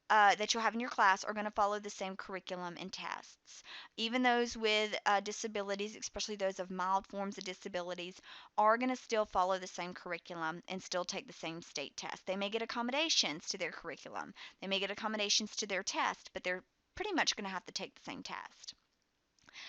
S1: that you'll have in your class are going to follow the same curriculum and tests. Even those with disabilities, especially those of mild forms of disabilities, are going to still follow the same curriculum and still take the same state test. They may get accommodations to their curriculum, they may get accommodations to their test, but they're pretty much going to have to take the same test.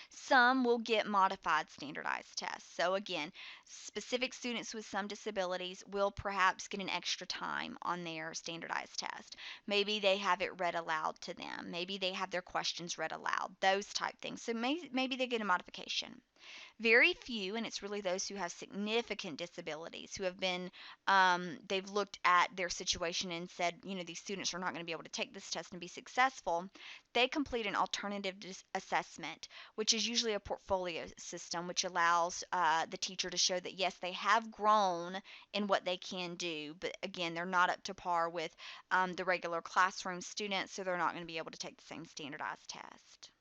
S1: Some will get modified standardized tests. So again, specific students with some disabilities will perhaps get an extra time on their standardized test. Maybe they have it read aloud to them. Maybe they have their questions read aloud, those type things. So maybe they get a modification. Very few, and it's really those who have significant disabilities, who have been, they've looked at their situation and said, these students are not going to be able to take this test and be successful. They complete an alternative assessment, which is usually a portfolio system, which allows the teacher to show that, yes, they have grown in what they can do, but again, they're not up to par with the regular classroom students, so they're not going to be able to take the same standardized test.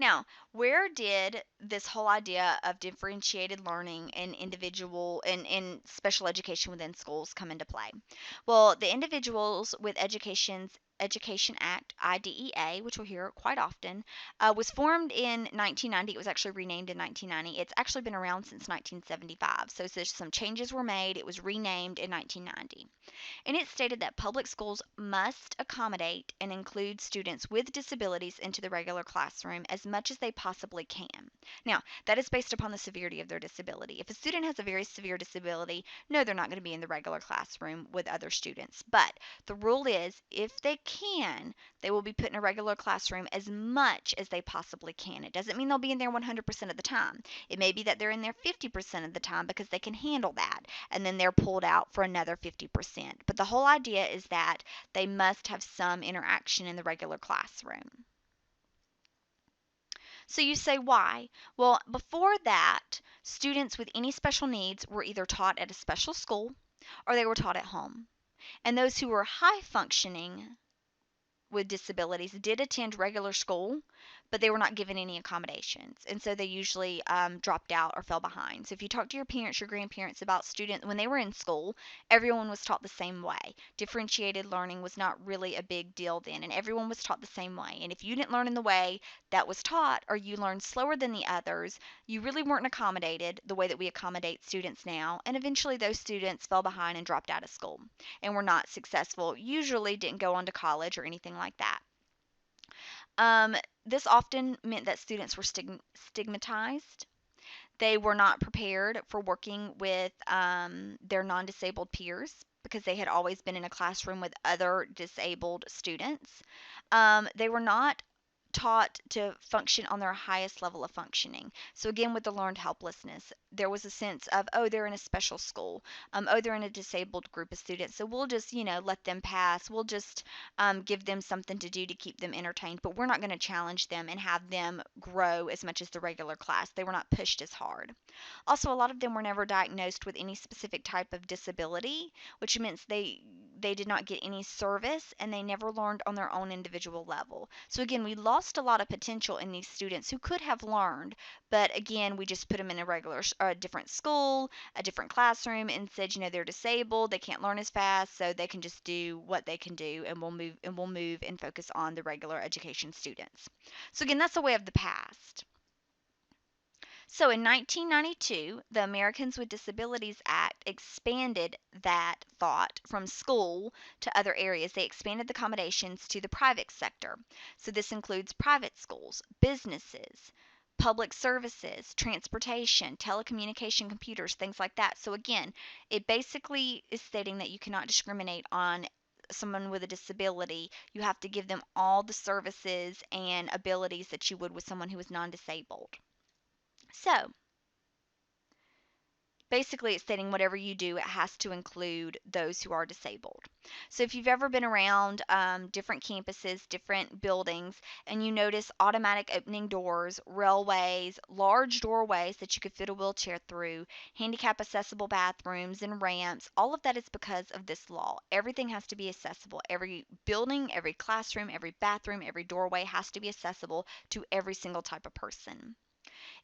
S1: Now, where did this whole idea of differentiated learning and individual and special education within schools come into play? Well, the Individuals with Education Act, IDEA, which we'll hear quite often, was formed in 1990. It was actually renamed in 1990. It's actually been around since 1975. So some changes were made. It was renamed in 1990. And it stated that public schools must accommodate and include students with disabilities into the regular classroom as much as they possibly can. Now, that is based upon the severity of their disability. If a student has a very severe disability, no, they're not going to be in the regular classroom with other students. But the rule is, if they can, they will be put in a regular classroom as much as they possibly can. It doesn't mean they'll be in there 100% of the time. It may be that they're in there 50% of the time because they can handle that, and then they're pulled out for another 50%. But the whole idea is that they must have some interaction in the regular classroom. So you say, why? Well, before that, students with any special needs were either taught at a special school or they were taught at home. And those who were high functioning with disabilities did attend regular school, but they were not given any accommodations. And so they usually dropped out or fell behind. So if you talk to your parents, your grandparents about students, when they were in school, everyone was taught the same way. Differentiated learning was not really a big deal then, and everyone was taught the same way. And if you didn't learn in the way that was taught, or you learned slower than the others, you really weren't accommodated the way that we accommodate students now. And eventually those students fell behind and dropped out of school and were not successful, usually didn't go on to college or anything like that. This often meant that students were stigmatized. They were not prepared for working with their non disabled peers because they had always been in a classroom with other disabled students. They were not taught to function on their highest level of functioning. So again, with the learned helplessness, there was a sense of, oh, they're in a special school. Oh, they're in a disabled group of students. So we'll just, let them pass. We'll just give them something to do to keep them entertained. But we're not going to challenge them and have them grow as much as the regular class. They were not pushed as hard. Also, a lot of them were never diagnosed with any specific type of disability, which means they did not get any service and they never learned on their own individual level. So again, we lost a lot of potential in these students who could have learned, but again, we just put them in a different school, a different classroom, and said, they're disabled, they can't learn as fast, so they can just do what they can do, and we'll move and focus on the regular education students. So again, that's the way of the past. So in 1992, the Americans with Disabilities Act expanded that thought from school to other areas. They expanded the accommodations to the private sector. So this includes private schools, businesses, public services, transportation, telecommunication, computers, things like that. So again, it basically is stating that you cannot discriminate on someone with a disability. You have to give them all the services and abilities that you would with someone who is non-disabled. So, basically, it's stating whatever you do, it has to include those who are disabled. So, if you've ever been around different campuses, different buildings, and you notice automatic opening doors, railways, large doorways that you could fit a wheelchair through, handicap accessible bathrooms and ramps, all of that is because of this law. Everything has to be accessible. Every building, every classroom, every bathroom, every doorway has to be accessible to every single type of person.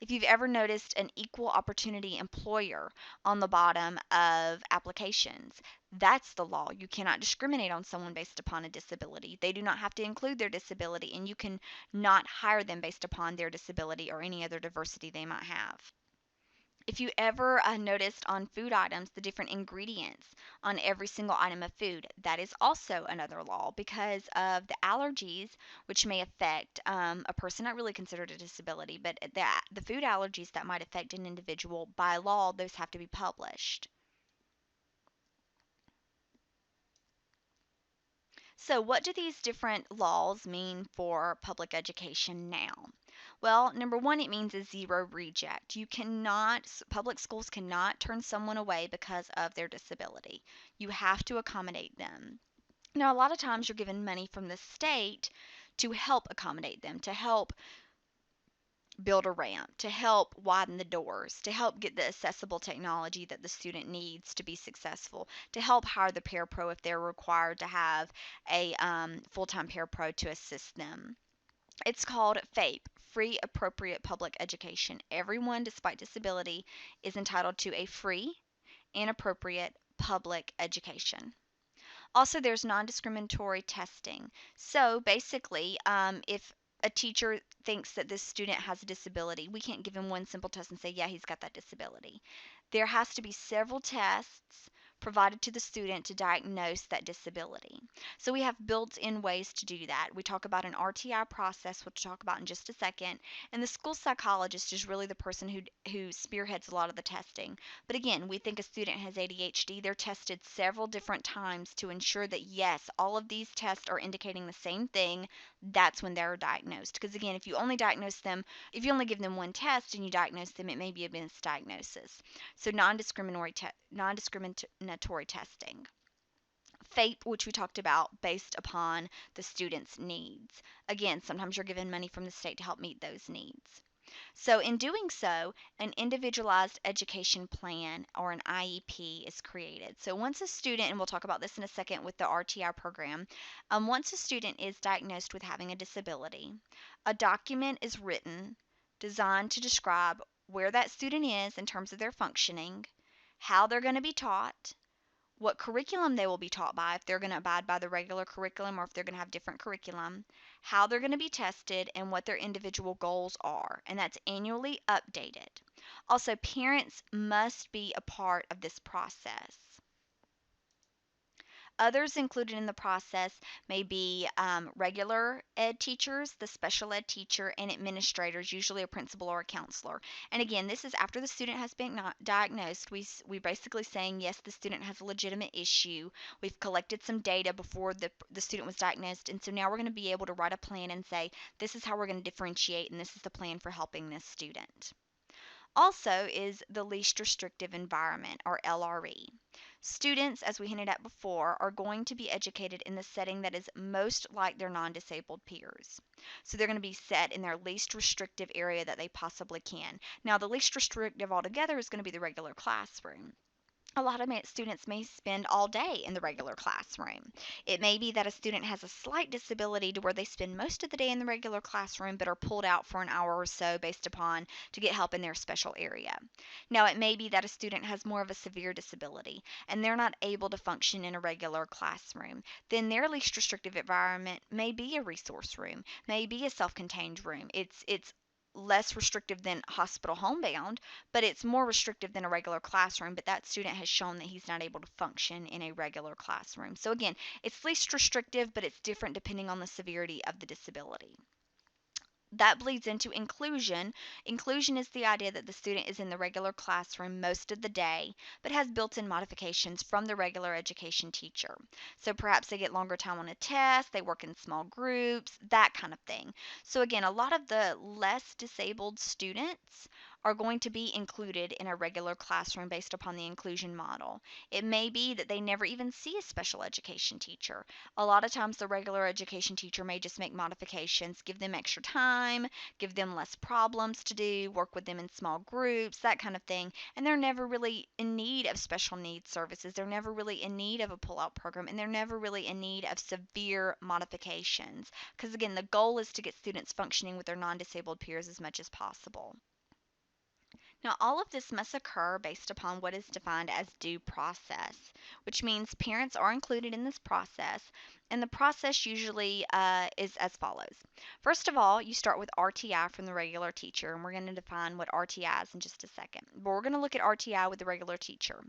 S1: If you've ever noticed an equal opportunity employer on the bottom of applications, that's the law. You cannot discriminate on someone based upon a disability. They do not have to include their disability, and you can not hire them based upon their disability or any other diversity they might have. If you ever noticed on food items the different ingredients on every single item of food, that is also another law because of the allergies, which may affect a person not really considered a disability, but the food allergies that might affect an individual. By law, those have to be published. So, what do these different laws mean for public education now? Well, number one, it means a zero reject. Public schools cannot turn someone away because of their disability. You have to accommodate them. Now, a lot of times you're given money from the state to help accommodate them, to help build a ramp, to help widen the doors, to help get the accessible technology that the student needs to be successful, to help hire the parapro if they're required to have a full-time parapro to assist them. It's called FAPE, Free Appropriate Public Education. Everyone, despite disability, is entitled to a free and appropriate public education. Also, there's non-discriminatory testing. So basically, if a teacher thinks that this student has a disability, we can't give him one simple test and say, yeah, he's got that disability. There has to be several tests provided to the student to diagnose that disability. So we have built-in ways to do that. We talk about an RTI process, which we'll talk about in just a second, and the school psychologist is really the person who spearheads a lot of the testing. But again, we think a student has ADHD. They're tested several different times to ensure that yes, all of these tests are indicating the same thing. That's when they're diagnosed. Because again, if you only give them one test and you diagnose them, it may be a misdiagnosis. So non-discriminatory testing. FAPE, which we talked about, based upon the student's needs. Again, sometimes you're given money from the state to help meet those needs. So, in doing so, an individualized education plan or an IEP is created. So, once a student, and we'll talk about this in a second with the RTI program, once a student is diagnosed with having a disability, a document is written designed to describe where that student is in terms of their functioning, how they're going to be taught, what curriculum they will be taught by, if they're going to abide by the regular curriculum or if they're going to have different curriculum, how they're going to be tested, and what their individual goals are. And that's annually updated. Also, parents must be a part of this process. Others included in the process may be regular ed teachers, the special ed teacher, and administrators, usually a principal or a counselor. And again, this is after the student has been diagnosed. We basically saying, yes, the student has a legitimate issue. We've collected some data before the student was diagnosed. And so now we're going to be able to write a plan and say, this is how we're going to differentiate, and this is the plan for helping this student. Also is the least restrictive environment, or LRE. Students, as we hinted at before, are going to be educated in the setting that is most like their non-disabled peers. So they're going to be set in their least restrictive area that they possibly can. Now, the least restrictive altogether is going to be the regular classroom. A lot of students may spend all day in the regular classroom. It may be that a student has a slight disability to where they spend most of the day in the regular classroom but are pulled out for an hour or so based upon to get help in their special area. Now, it may be that a student has more of a severe disability and they're not able to function in a regular classroom. Then their least restrictive environment may be a resource room, may be a self-contained room. It's less restrictive than hospital homebound, but it's more restrictive than a regular classroom. But that student has shown that he's not able to function in a regular classroom. So again, it's least restrictive, but it's different depending on the severity of the disability. That bleeds into inclusion. Inclusion is the idea that the student is in the regular classroom most of the day, but has built-in modifications from the regular education teacher. So perhaps they get longer time on a test, they work in small groups, that kind of thing. So again, a lot of the less disabled students are going to be included in a regular classroom based upon the inclusion model. It may be that they never even see a special education teacher. A lot of times the regular education teacher may just make modifications, give them extra time, give them less problems to do, work with them in small groups, that kind of thing. And they're never really in need of special needs services. They're never really in need of a pull-out program, and they're never really in need of severe modifications. Because again, the goal is to get students functioning with their non-disabled peers as much as possible. Now, all of this must occur based upon what is defined as due process, which means parents are included in this process, and the process usually is as follows. First of all, you start with RTI from the regular teacher, and we're going to define what RTI is in just a second. But we're going to look at RTI with the regular teacher.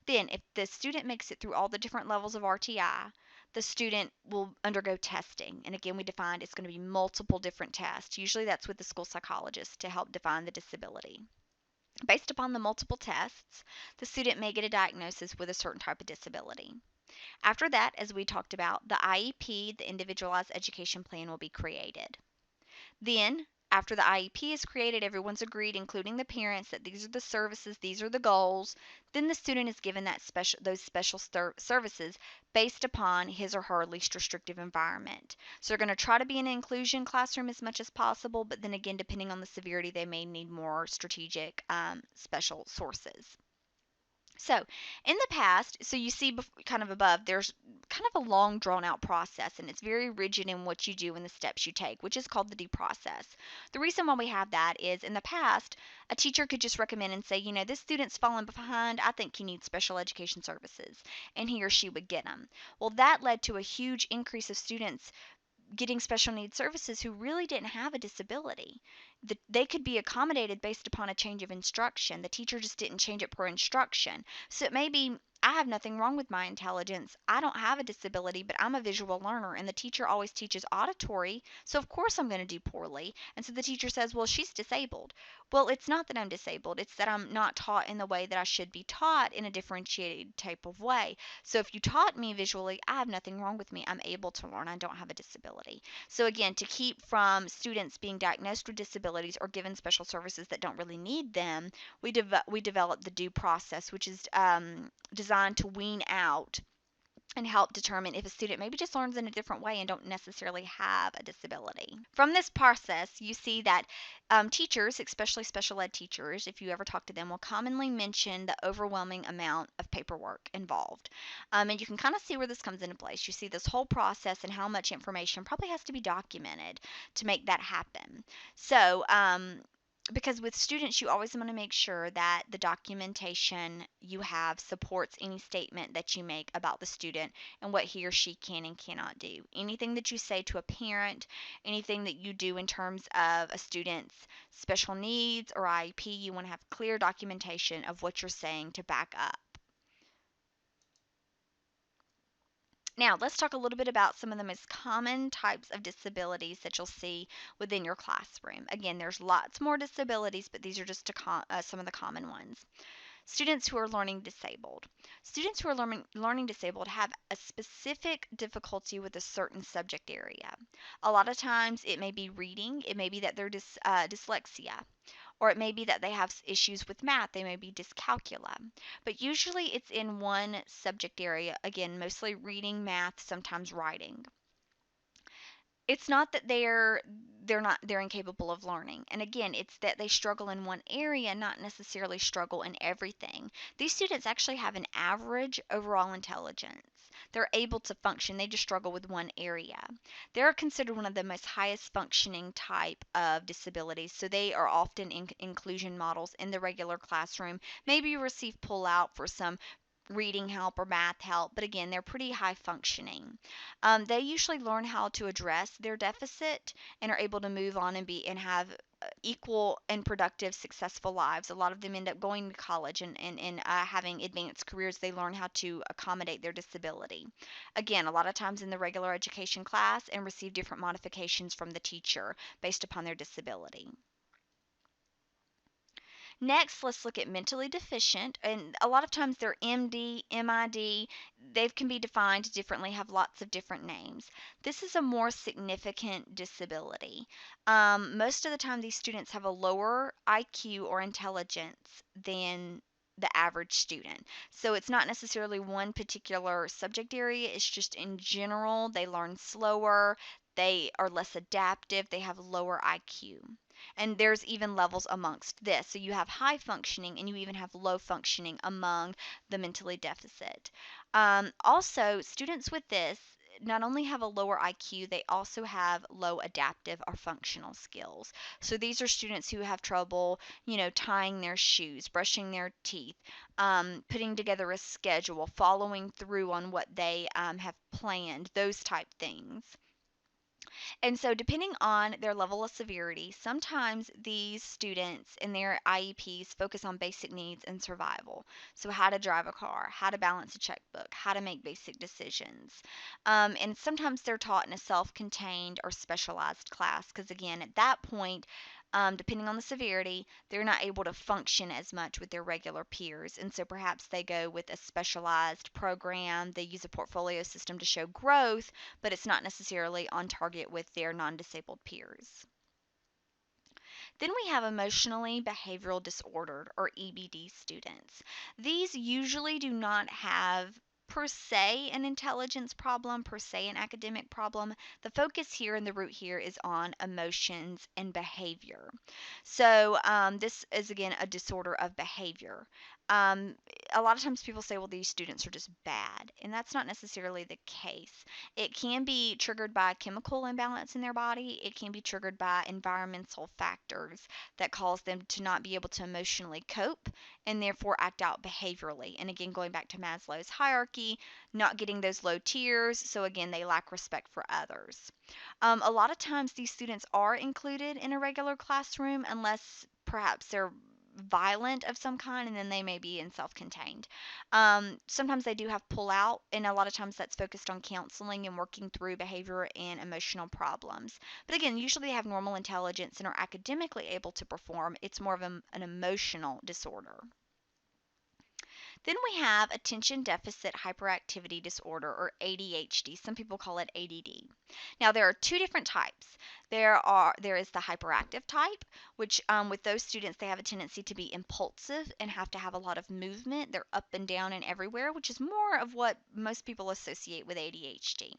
S1: Then, if the student makes it through all the different levels of RTI, the student will undergo testing. And again, we defined it's going to be multiple different tests. Usually that's with the school psychologist to help define the disability. Based upon the multiple tests, the student may get a diagnosis with a certain type of disability. After that, as we talked about, the IEP, the Individualized Education Plan, will be created. Then, after the IEP is created, everyone's agreed, including the parents, that these are the services, these are the goals. Then the student is given those special services based upon his or her least restrictive environment. So they're going to try to be in an inclusion classroom as much as possible, but then again, depending on the severity, they may need more strategic special sources. So, in the past, so you see kind of above, there's kind of a long drawn out process, and it's very rigid in what you do and the steps you take, which is called the due process. The reason why we have that is in the past, a teacher could just recommend and say, this student's falling behind, I think he needs special education services, and he or she would get them. Well, that led to a huge increase of students getting special needs services who really didn't have a disability. They could be accommodated based upon a change of instruction. The teacher just didn't change it per instruction. So it may be, I have nothing wrong with my intelligence. I don't have a disability, but I'm a visual learner, and the teacher always teaches auditory, so of course I'm going to do poorly. And so the teacher says, well, she's disabled. Well, it's not that I'm disabled. It's that I'm not taught in the way that I should be taught in a differentiated type of way. So if you taught me visually, I have nothing wrong with me. I'm able to learn. I don't have a disability. So again, to keep from students being diagnosed with disabilities or given special services that don't really need them, we developed the due process, which is designed to wean out and help determine if a student maybe just learns in a different way and don't necessarily have a disability. From this process, you see that teachers, especially special ed teachers, if you ever talk to them, will commonly mention the overwhelming amount of paperwork involved. And you can kind of see where this comes into place. You see this whole process and how much information probably has to be documented to make that happen. So, because with students, you always want to make sure that the documentation you have supports any statement that you make about the student and what he or she can and cannot do. Anything that you say to a parent, anything that you do in terms of a student's special needs or IEP, you want to have clear documentation of what you're saying to back up. Now, let's talk a little bit about some of the most common types of disabilities that you'll see within your classroom. Again, there's lots more disabilities, but these are just some of the common ones. Students who are learning disabled. Students who are learning disabled have a specific difficulty with a certain subject area. A lot of times it may be reading, it may be that they're dyslexia, or it may be that they have issues with math, they may be dyscalculia. But usually it's in one subject area, again, mostly reading, math, sometimes writing. It's not that they're incapable of learning. And again, it's that they struggle in one area, not necessarily struggle in everything. These students actually have an average overall intelligence. They're able to function, they just struggle with one area. They're considered one of the most highest functioning type of disabilities, so they are often in inclusion models in the regular classroom. Maybe you receive pull out for some reading help or math help, but again, they're pretty high functioning. They usually learn how to address their deficit and are able to move on and have equal and productive, successful lives. A lot of them end up going to college and having advanced careers. They learn how to accommodate their disability. Again, a lot of times in the regular education class and receive different modifications from the teacher based upon their disability. Next, let's look at mentally deficient. And a lot of times they're MD, MID. They can be defined differently, have lots of different names. This is a more significant disability. Most of the time, these students have a lower IQ or intelligence than the average student. So it's not necessarily one particular subject area, it's just in general, they learn slower, they are less adaptive, they have lower IQ. And there's even levels amongst this. So you have high functioning and you even have low functioning among the mentally deficit. Also, students with this not only have a lower IQ, they also have low adaptive or functional skills. So these are students who have trouble, tying their shoes, brushing their teeth, putting together a schedule, following through on what they have planned, those type things. And so, depending on their level of severity, sometimes these students in their IEPs focus on basic needs and survival. So, how to drive a car, how to balance a checkbook, how to make basic decisions. And sometimes they're taught in a self contained or specialized class because, again, at that point, depending on the severity, they're not able to function as much with their regular peers. And so perhaps they go with a specialized program. They use a portfolio system to show growth, but it's not necessarily on target with their non disabled peers. Then we have emotionally behavioral disordered or EBD students. These usually do not have per se an intelligence problem, per se an academic problem. The focus here and the root here is on emotions and behavior. So, this is again a disorder of behavior. Um, a lot of times people say, well, these students are just bad, and that's not necessarily the case. It can be triggered by a chemical imbalance in their body. It can be triggered by environmental factors that cause them to not be able to emotionally cope and therefore act out behaviorally. And again, going back to Maslow's hierarchy, not getting those low tiers. So again, they lack respect for others. A lot of times these students are included in a regular classroom unless perhaps they're violent of some kind, and then they may be in self-contained. Sometimes they do have pull out, and a lot of times that's focused on counseling and working through behavior and emotional problems. But again, usually they have normal intelligence and are academically able to perform. It's more of an emotional disorder. Then we have attention deficit hyperactivity disorder, or ADHD. Some people call it ADD. Now there are two different types. There is the hyperactive type, which with those students they have a tendency to be impulsive and have to have a lot of movement. They're up and down and everywhere, which is more of what most people associate with ADHD.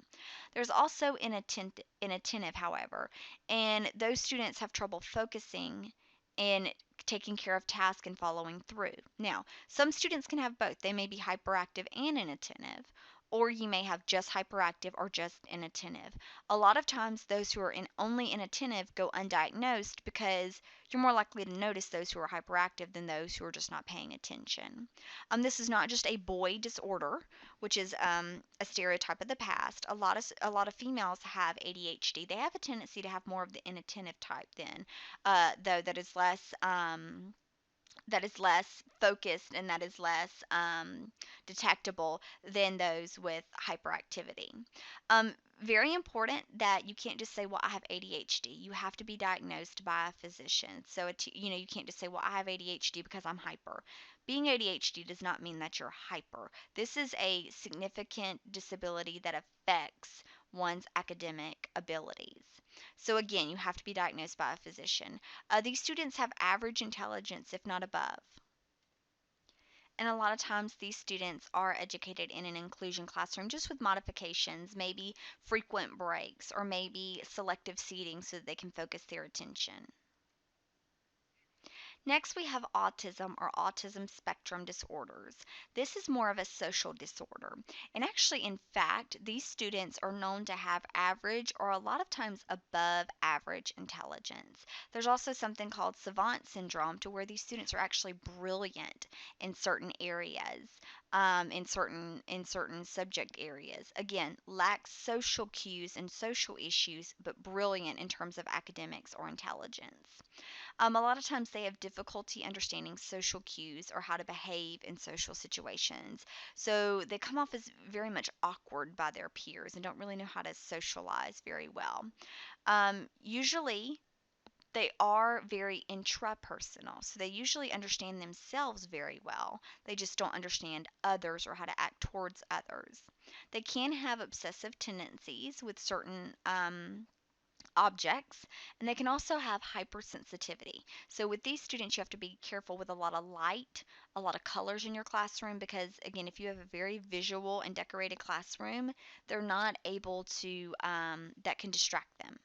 S1: There's also inattentive, however, and those students have trouble focusing and taking care of tasks and following through. Now, some students can have both. They may be hyperactive and inattentive, or you may have just hyperactive or just inattentive. A lot of times, those who are only inattentive go undiagnosed because you're more likely to notice those who are hyperactive than those who are just not paying attention. This is not just a boy disorder, which is a stereotype of the past. A lot of females have ADHD. They have a tendency to have more of the inattentive type then, though that is less that is less focused and that is less detectable than those with hyperactivity. Very important that you can't just say, "Well, I have ADHD." You have to be diagnosed by a physician. So, you can't just say, "Well, I have ADHD because I'm hyper." Being ADHD does not mean that you're hyper. This is a significant disability that affects one's academic abilities. So, again, you have to be diagnosed by a physician. These students have average intelligence, if not above. And a lot of times these students are educated in an inclusion classroom just with modifications, maybe frequent breaks or maybe selective seating so that they can focus their attention. Next, we have autism or autism spectrum disorders. This is more of a social disorder. And actually, in fact, these students are known to have average or a lot of times above average intelligence. There's also something called savant syndrome, to where these students are actually brilliant in certain areas. In certain subject areas. Again, lacks social cues and social issues, but brilliant in terms of academics or intelligence. A lot of times they have difficulty understanding social cues or how to behave in social situations. So they come off as very much awkward by their peers and don't really know how to socialize very well. Usually, they are very intrapersonal. So they usually understand themselves very well. They just don't understand others or how to act towards others. They can have obsessive tendencies with certain objects, and they can also have hypersensitivity. So with these students, you have to be careful with a lot of light, a lot of colors in your classroom, because again, if you have a very visual and decorated classroom, they're not able to, that can distract them.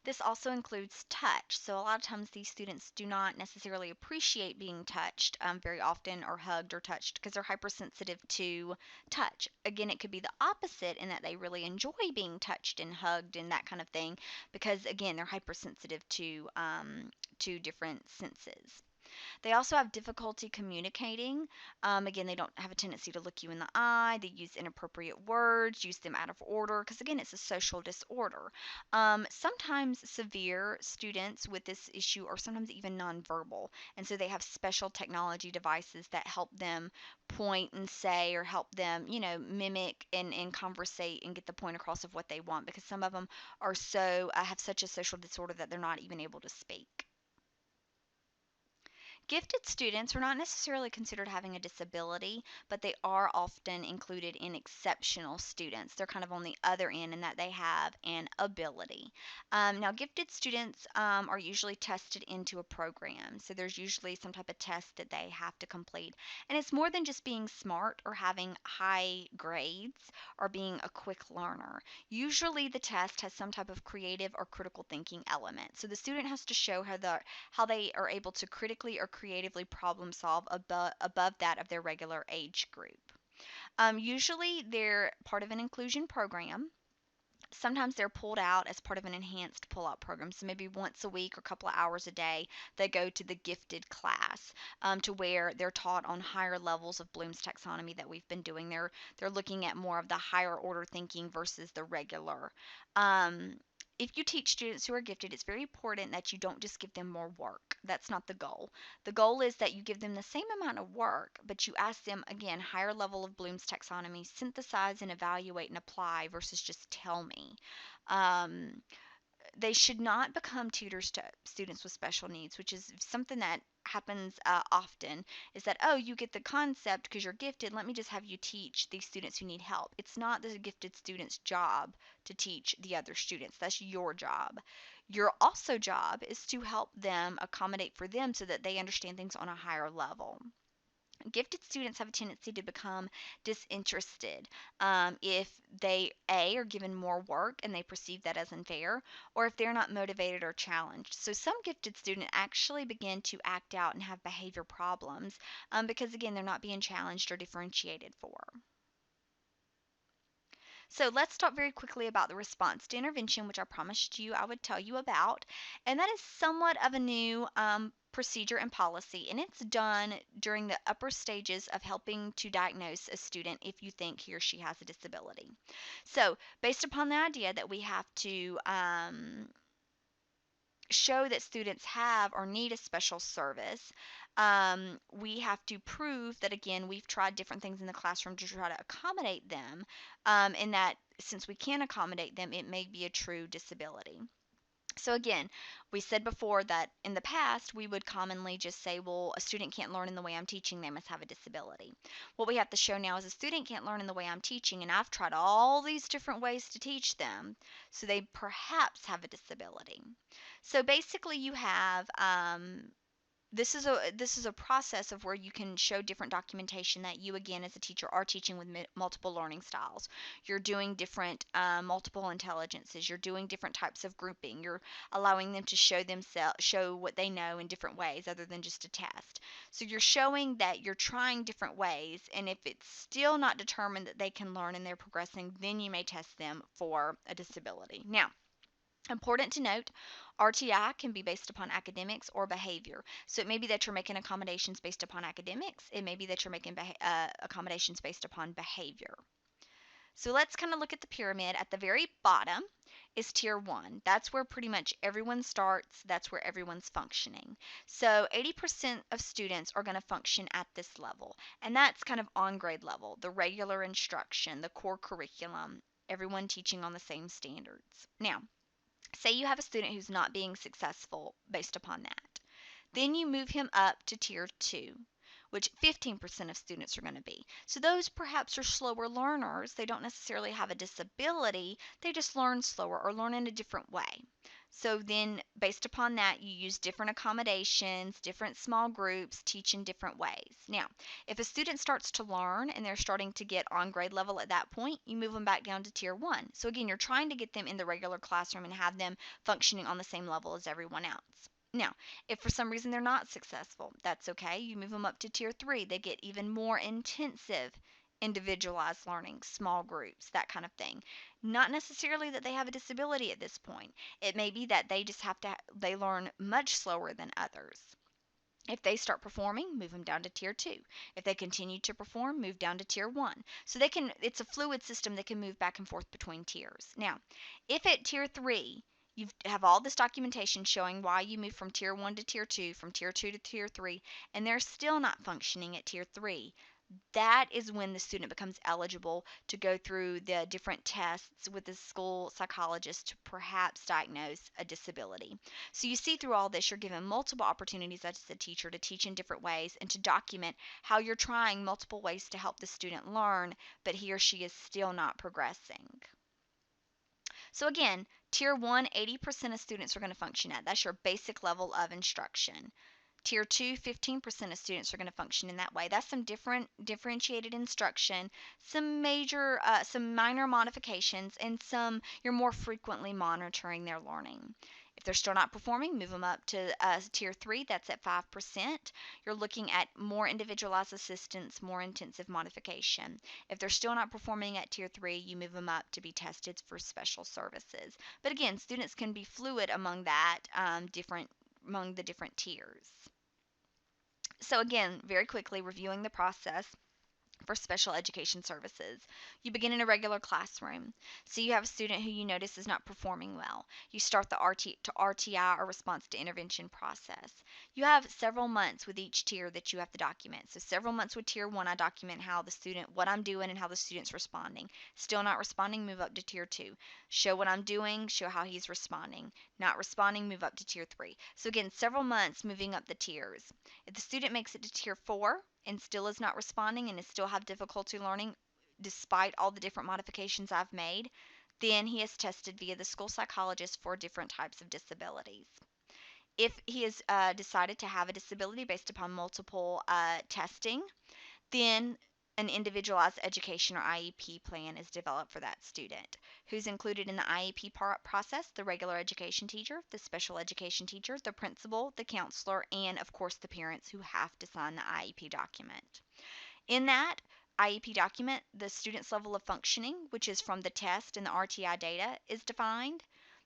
S1: This also includes touch. So, a lot of times these students do not necessarily appreciate being touched very often, or hugged or touched, because they're hypersensitive to touch. Again, it could be the opposite in that they really enjoy being touched and hugged and that kind of thing, because again, they're hypersensitive to different senses. They also have difficulty communicating. Again, they don't have a tendency to look you in the eye. They use inappropriate words, use them out of order, because again, it's a social disorder. Sometimes severe students with this issue are sometimes even nonverbal, and so they have special technology devices that help them point and say, or help them, mimic and conversate and get the point across of what they want, because some of them are so have such a social disorder that they're not even able to speak. Gifted students are not necessarily considered having a disability, but they are often included in exceptional students. They're kind of on the other end in that they have an ability. Now, gifted students are usually tested into a program. So there's usually some type of test that they have to complete. And it's more than just being smart or having high grades or being a quick learner. Usually the test has some type of creative or critical thinking element. So the student has to show how they are able to critically or creatively problem solve above that of their regular age group. Usually, they're part of an inclusion program. Sometimes they're pulled out as part of an enhanced pull out program. So maybe once a week or a couple of hours a day, they go to the gifted class, to where they're taught on higher levels of Bloom's taxonomy that we've been doing. They're looking at more of the higher order thinking versus the regular. Um, if you teach students who are gifted, it's very important that you don't just give them more work. That's not the goal. The goal is that you give them the same amount of work, but you ask them, again, higher level of Bloom's taxonomy, synthesize and evaluate and apply versus just tell me. Um, they should not become tutors to students with special needs, which is something that happens often, is that, oh, you get the concept because you're gifted, let me just have you teach these students who need help. It's not the gifted student's job to teach the other students. That's your job. Your also job is to help them, accommodate for them so that they understand things on a higher level. Gifted students have a tendency to become disinterested if they are given more work and they perceive that as unfair, or if they're not motivated or challenged. So some gifted students actually begin to act out and have behavior problems, because again, they're not being challenged or differentiated for. So let's talk very quickly about the response to intervention, which I promised you I would tell you about. And that is somewhat of a new procedure and policy, and it's done during the upper stages of helping to diagnose a student if you think he or she has a disability. So, based upon the idea that we have to show that students have or need a special service, we have to prove that, again, we've tried different things in the classroom to try to accommodate them, and that since we can accommodate them, it may be a true disability. So again, we said before that in the past we would commonly just say, well, a student can't learn in the way I'm teaching, they must have a disability. What we have to show now is a student can't learn in the way I'm teaching, and I've tried all these different ways to teach them, so they perhaps have a disability. So basically, you have this is a process of where you can show different documentation that you, again, as a teacher, are teaching with multiple learning styles. You're doing different multiple intelligences. You're doing different types of grouping. You're allowing them to show what they know in different ways other than just a test. So you're showing that you're trying different ways, and if it's still not determined that they can learn and they're progressing, then you may test them for a disability. Now, important to note, RTI can be based upon academics or behavior. So it may be that you're making accommodations based upon academics. It may be that you're making accommodations based upon behavior. So let's kind of look at the pyramid. At the very bottom is tier 1. That's where pretty much everyone starts. That's where everyone's functioning. So 80% of students are going to function at this level. And that's kind of on grade level, the regular instruction, the core curriculum, everyone teaching on the same standards. Now, say you have a student who's not being successful based upon that. Then you move him up to tier 2, which 15% of students are going to be. So those perhaps are slower learners. They don't necessarily have a disability, they just learn slower or learn in a different way. So then, based upon that, you use different accommodations, different small groups, teach in different ways. Now, if a student starts to learn and they're starting to get on grade level at that point, you move them back down to tier 1. So again, you're trying to get them in the regular classroom and have them functioning on the same level as everyone else. Now, if for some reason they're not successful, that's okay. You move them up to tier 3. They get even more intensive individualized learning, small groups, that kind of thing. Not necessarily that they have a disability at this point. It may be that they just they learn much slower than others. If they start performing, move them down to tier 2. If they continue to perform, move down to tier 1. So it's a fluid system that can move back and forth between tiers. Now, if at tier 3, you have all this documentation showing why you move from tier 1 to tier 2, from tier 2 to tier 3, and they're still not functioning at tier 3, that is when the student becomes eligible to go through the different tests with the school psychologist to perhaps diagnose a disability. So you see, through all this, you're given multiple opportunities as a teacher to teach in different ways and to document how you're trying multiple ways to help the student learn, but he or she is still not progressing. So again, tier 1, 80% of students are going to function at. That's your basic level of instruction. Tier 2, 15% of students are going to function in that way. That's some differentiated instruction, some minor modifications, and you're more frequently monitoring their learning. If they're still not performing, move them up to tier 3. That's at 5%. You're looking at more individualized assistance, more intensive modification. If they're still not performing at tier 3, you move them up to be tested for special services. But again, students can be fluid among the different tiers. So again, very quickly reviewing the process for special education services. You begin in a regular classroom. So you have a student who you notice is not performing well. You start the RTI, or response to intervention process. You have several months with each tier that you have to document. So several months with tier 1, I document what I'm doing and how the student's responding. Still not responding, move up to tier 2. Show what I'm doing, show how he's responding. Not responding, move up to tier 3. So again, several months moving up the tiers. If the student makes it to tier 4 and still is not responding and is still have difficulty learning despite all the different modifications I've made, then he is tested via the school psychologist for different types of disabilities. If he has decided to have a disability based upon multiple testing, then an individualized education or IEP plan is developed for that student. Who's included in the IEP process? The regular education teacher, the special education teacher, the principal, the counselor, and of course the parents who have to sign the IEP document. In that IEP document, the student's level of functioning, which is from the test and the RTI data, is defined.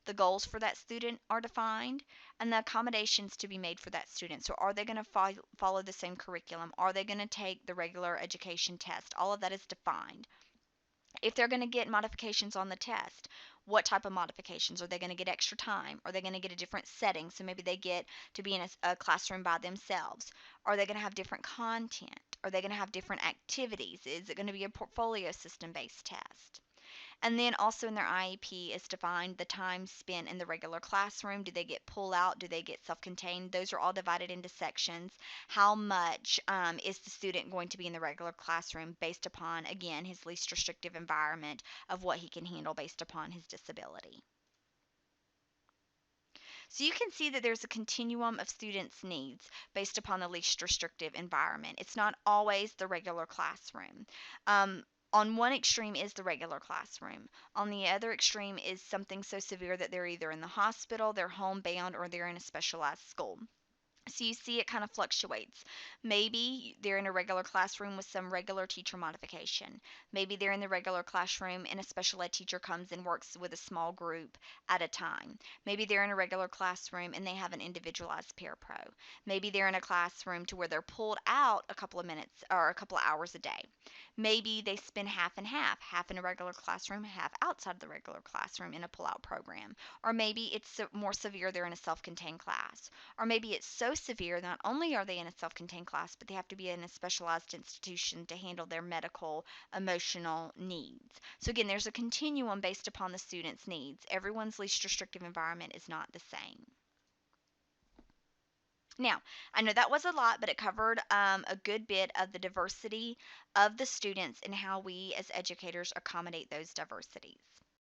S1: The goals for that student are defined, and the accommodations to be made for that student. So are they going to follow the same curriculum? Are they going to take the regular education test? All of that is defined. If they're going to get modifications on the test, what type of modifications. Are they going to get extra time? Are they going to get a different setting? So maybe they get to be in a classroom by themselves. Are they going to have different content? Are they going to have different activities? Is it going to be a portfolio system based test? And then also in their IEP is to find the time spent in the regular classroom. Do they get pull out? Do they get self contained? Those are all divided into sections. How much is the student going to be in the regular classroom based upon, again, his least restrictive environment of what he can handle based upon his disability? So you can see that there's a continuum of students' needs based upon the least restrictive environment. It's not always the regular classroom. On one extreme is the regular classroom. On the other extreme is something so severe that they're either in the hospital, they're homebound, or they're in a specialized school. So you see it kind of fluctuates. Maybe they're in a regular classroom with some regular teacher modification. Maybe they're in the regular classroom and a special ed teacher comes and works with a small group at a time. Maybe they're in a regular classroom and they have an individualized peer pro. Maybe they're in a classroom to where they're pulled out a couple of minutes or a couple of hours a day. Maybe they spend half and half, half in a regular classroom, half outside the regular classroom in a pull-out program. Or maybe it's more severe, they're in a self-contained class. Or maybe it's so severe, not only are they in a self contained class, but they have to be in a specialized institution to handle their medical, emotional needs. So, again, there's a continuum based upon the student's needs. Everyone's least restrictive environment is not the same. Now, I know that was a lot, but it covered a good bit of the diversity of the students and how we as educators accommodate those diversities.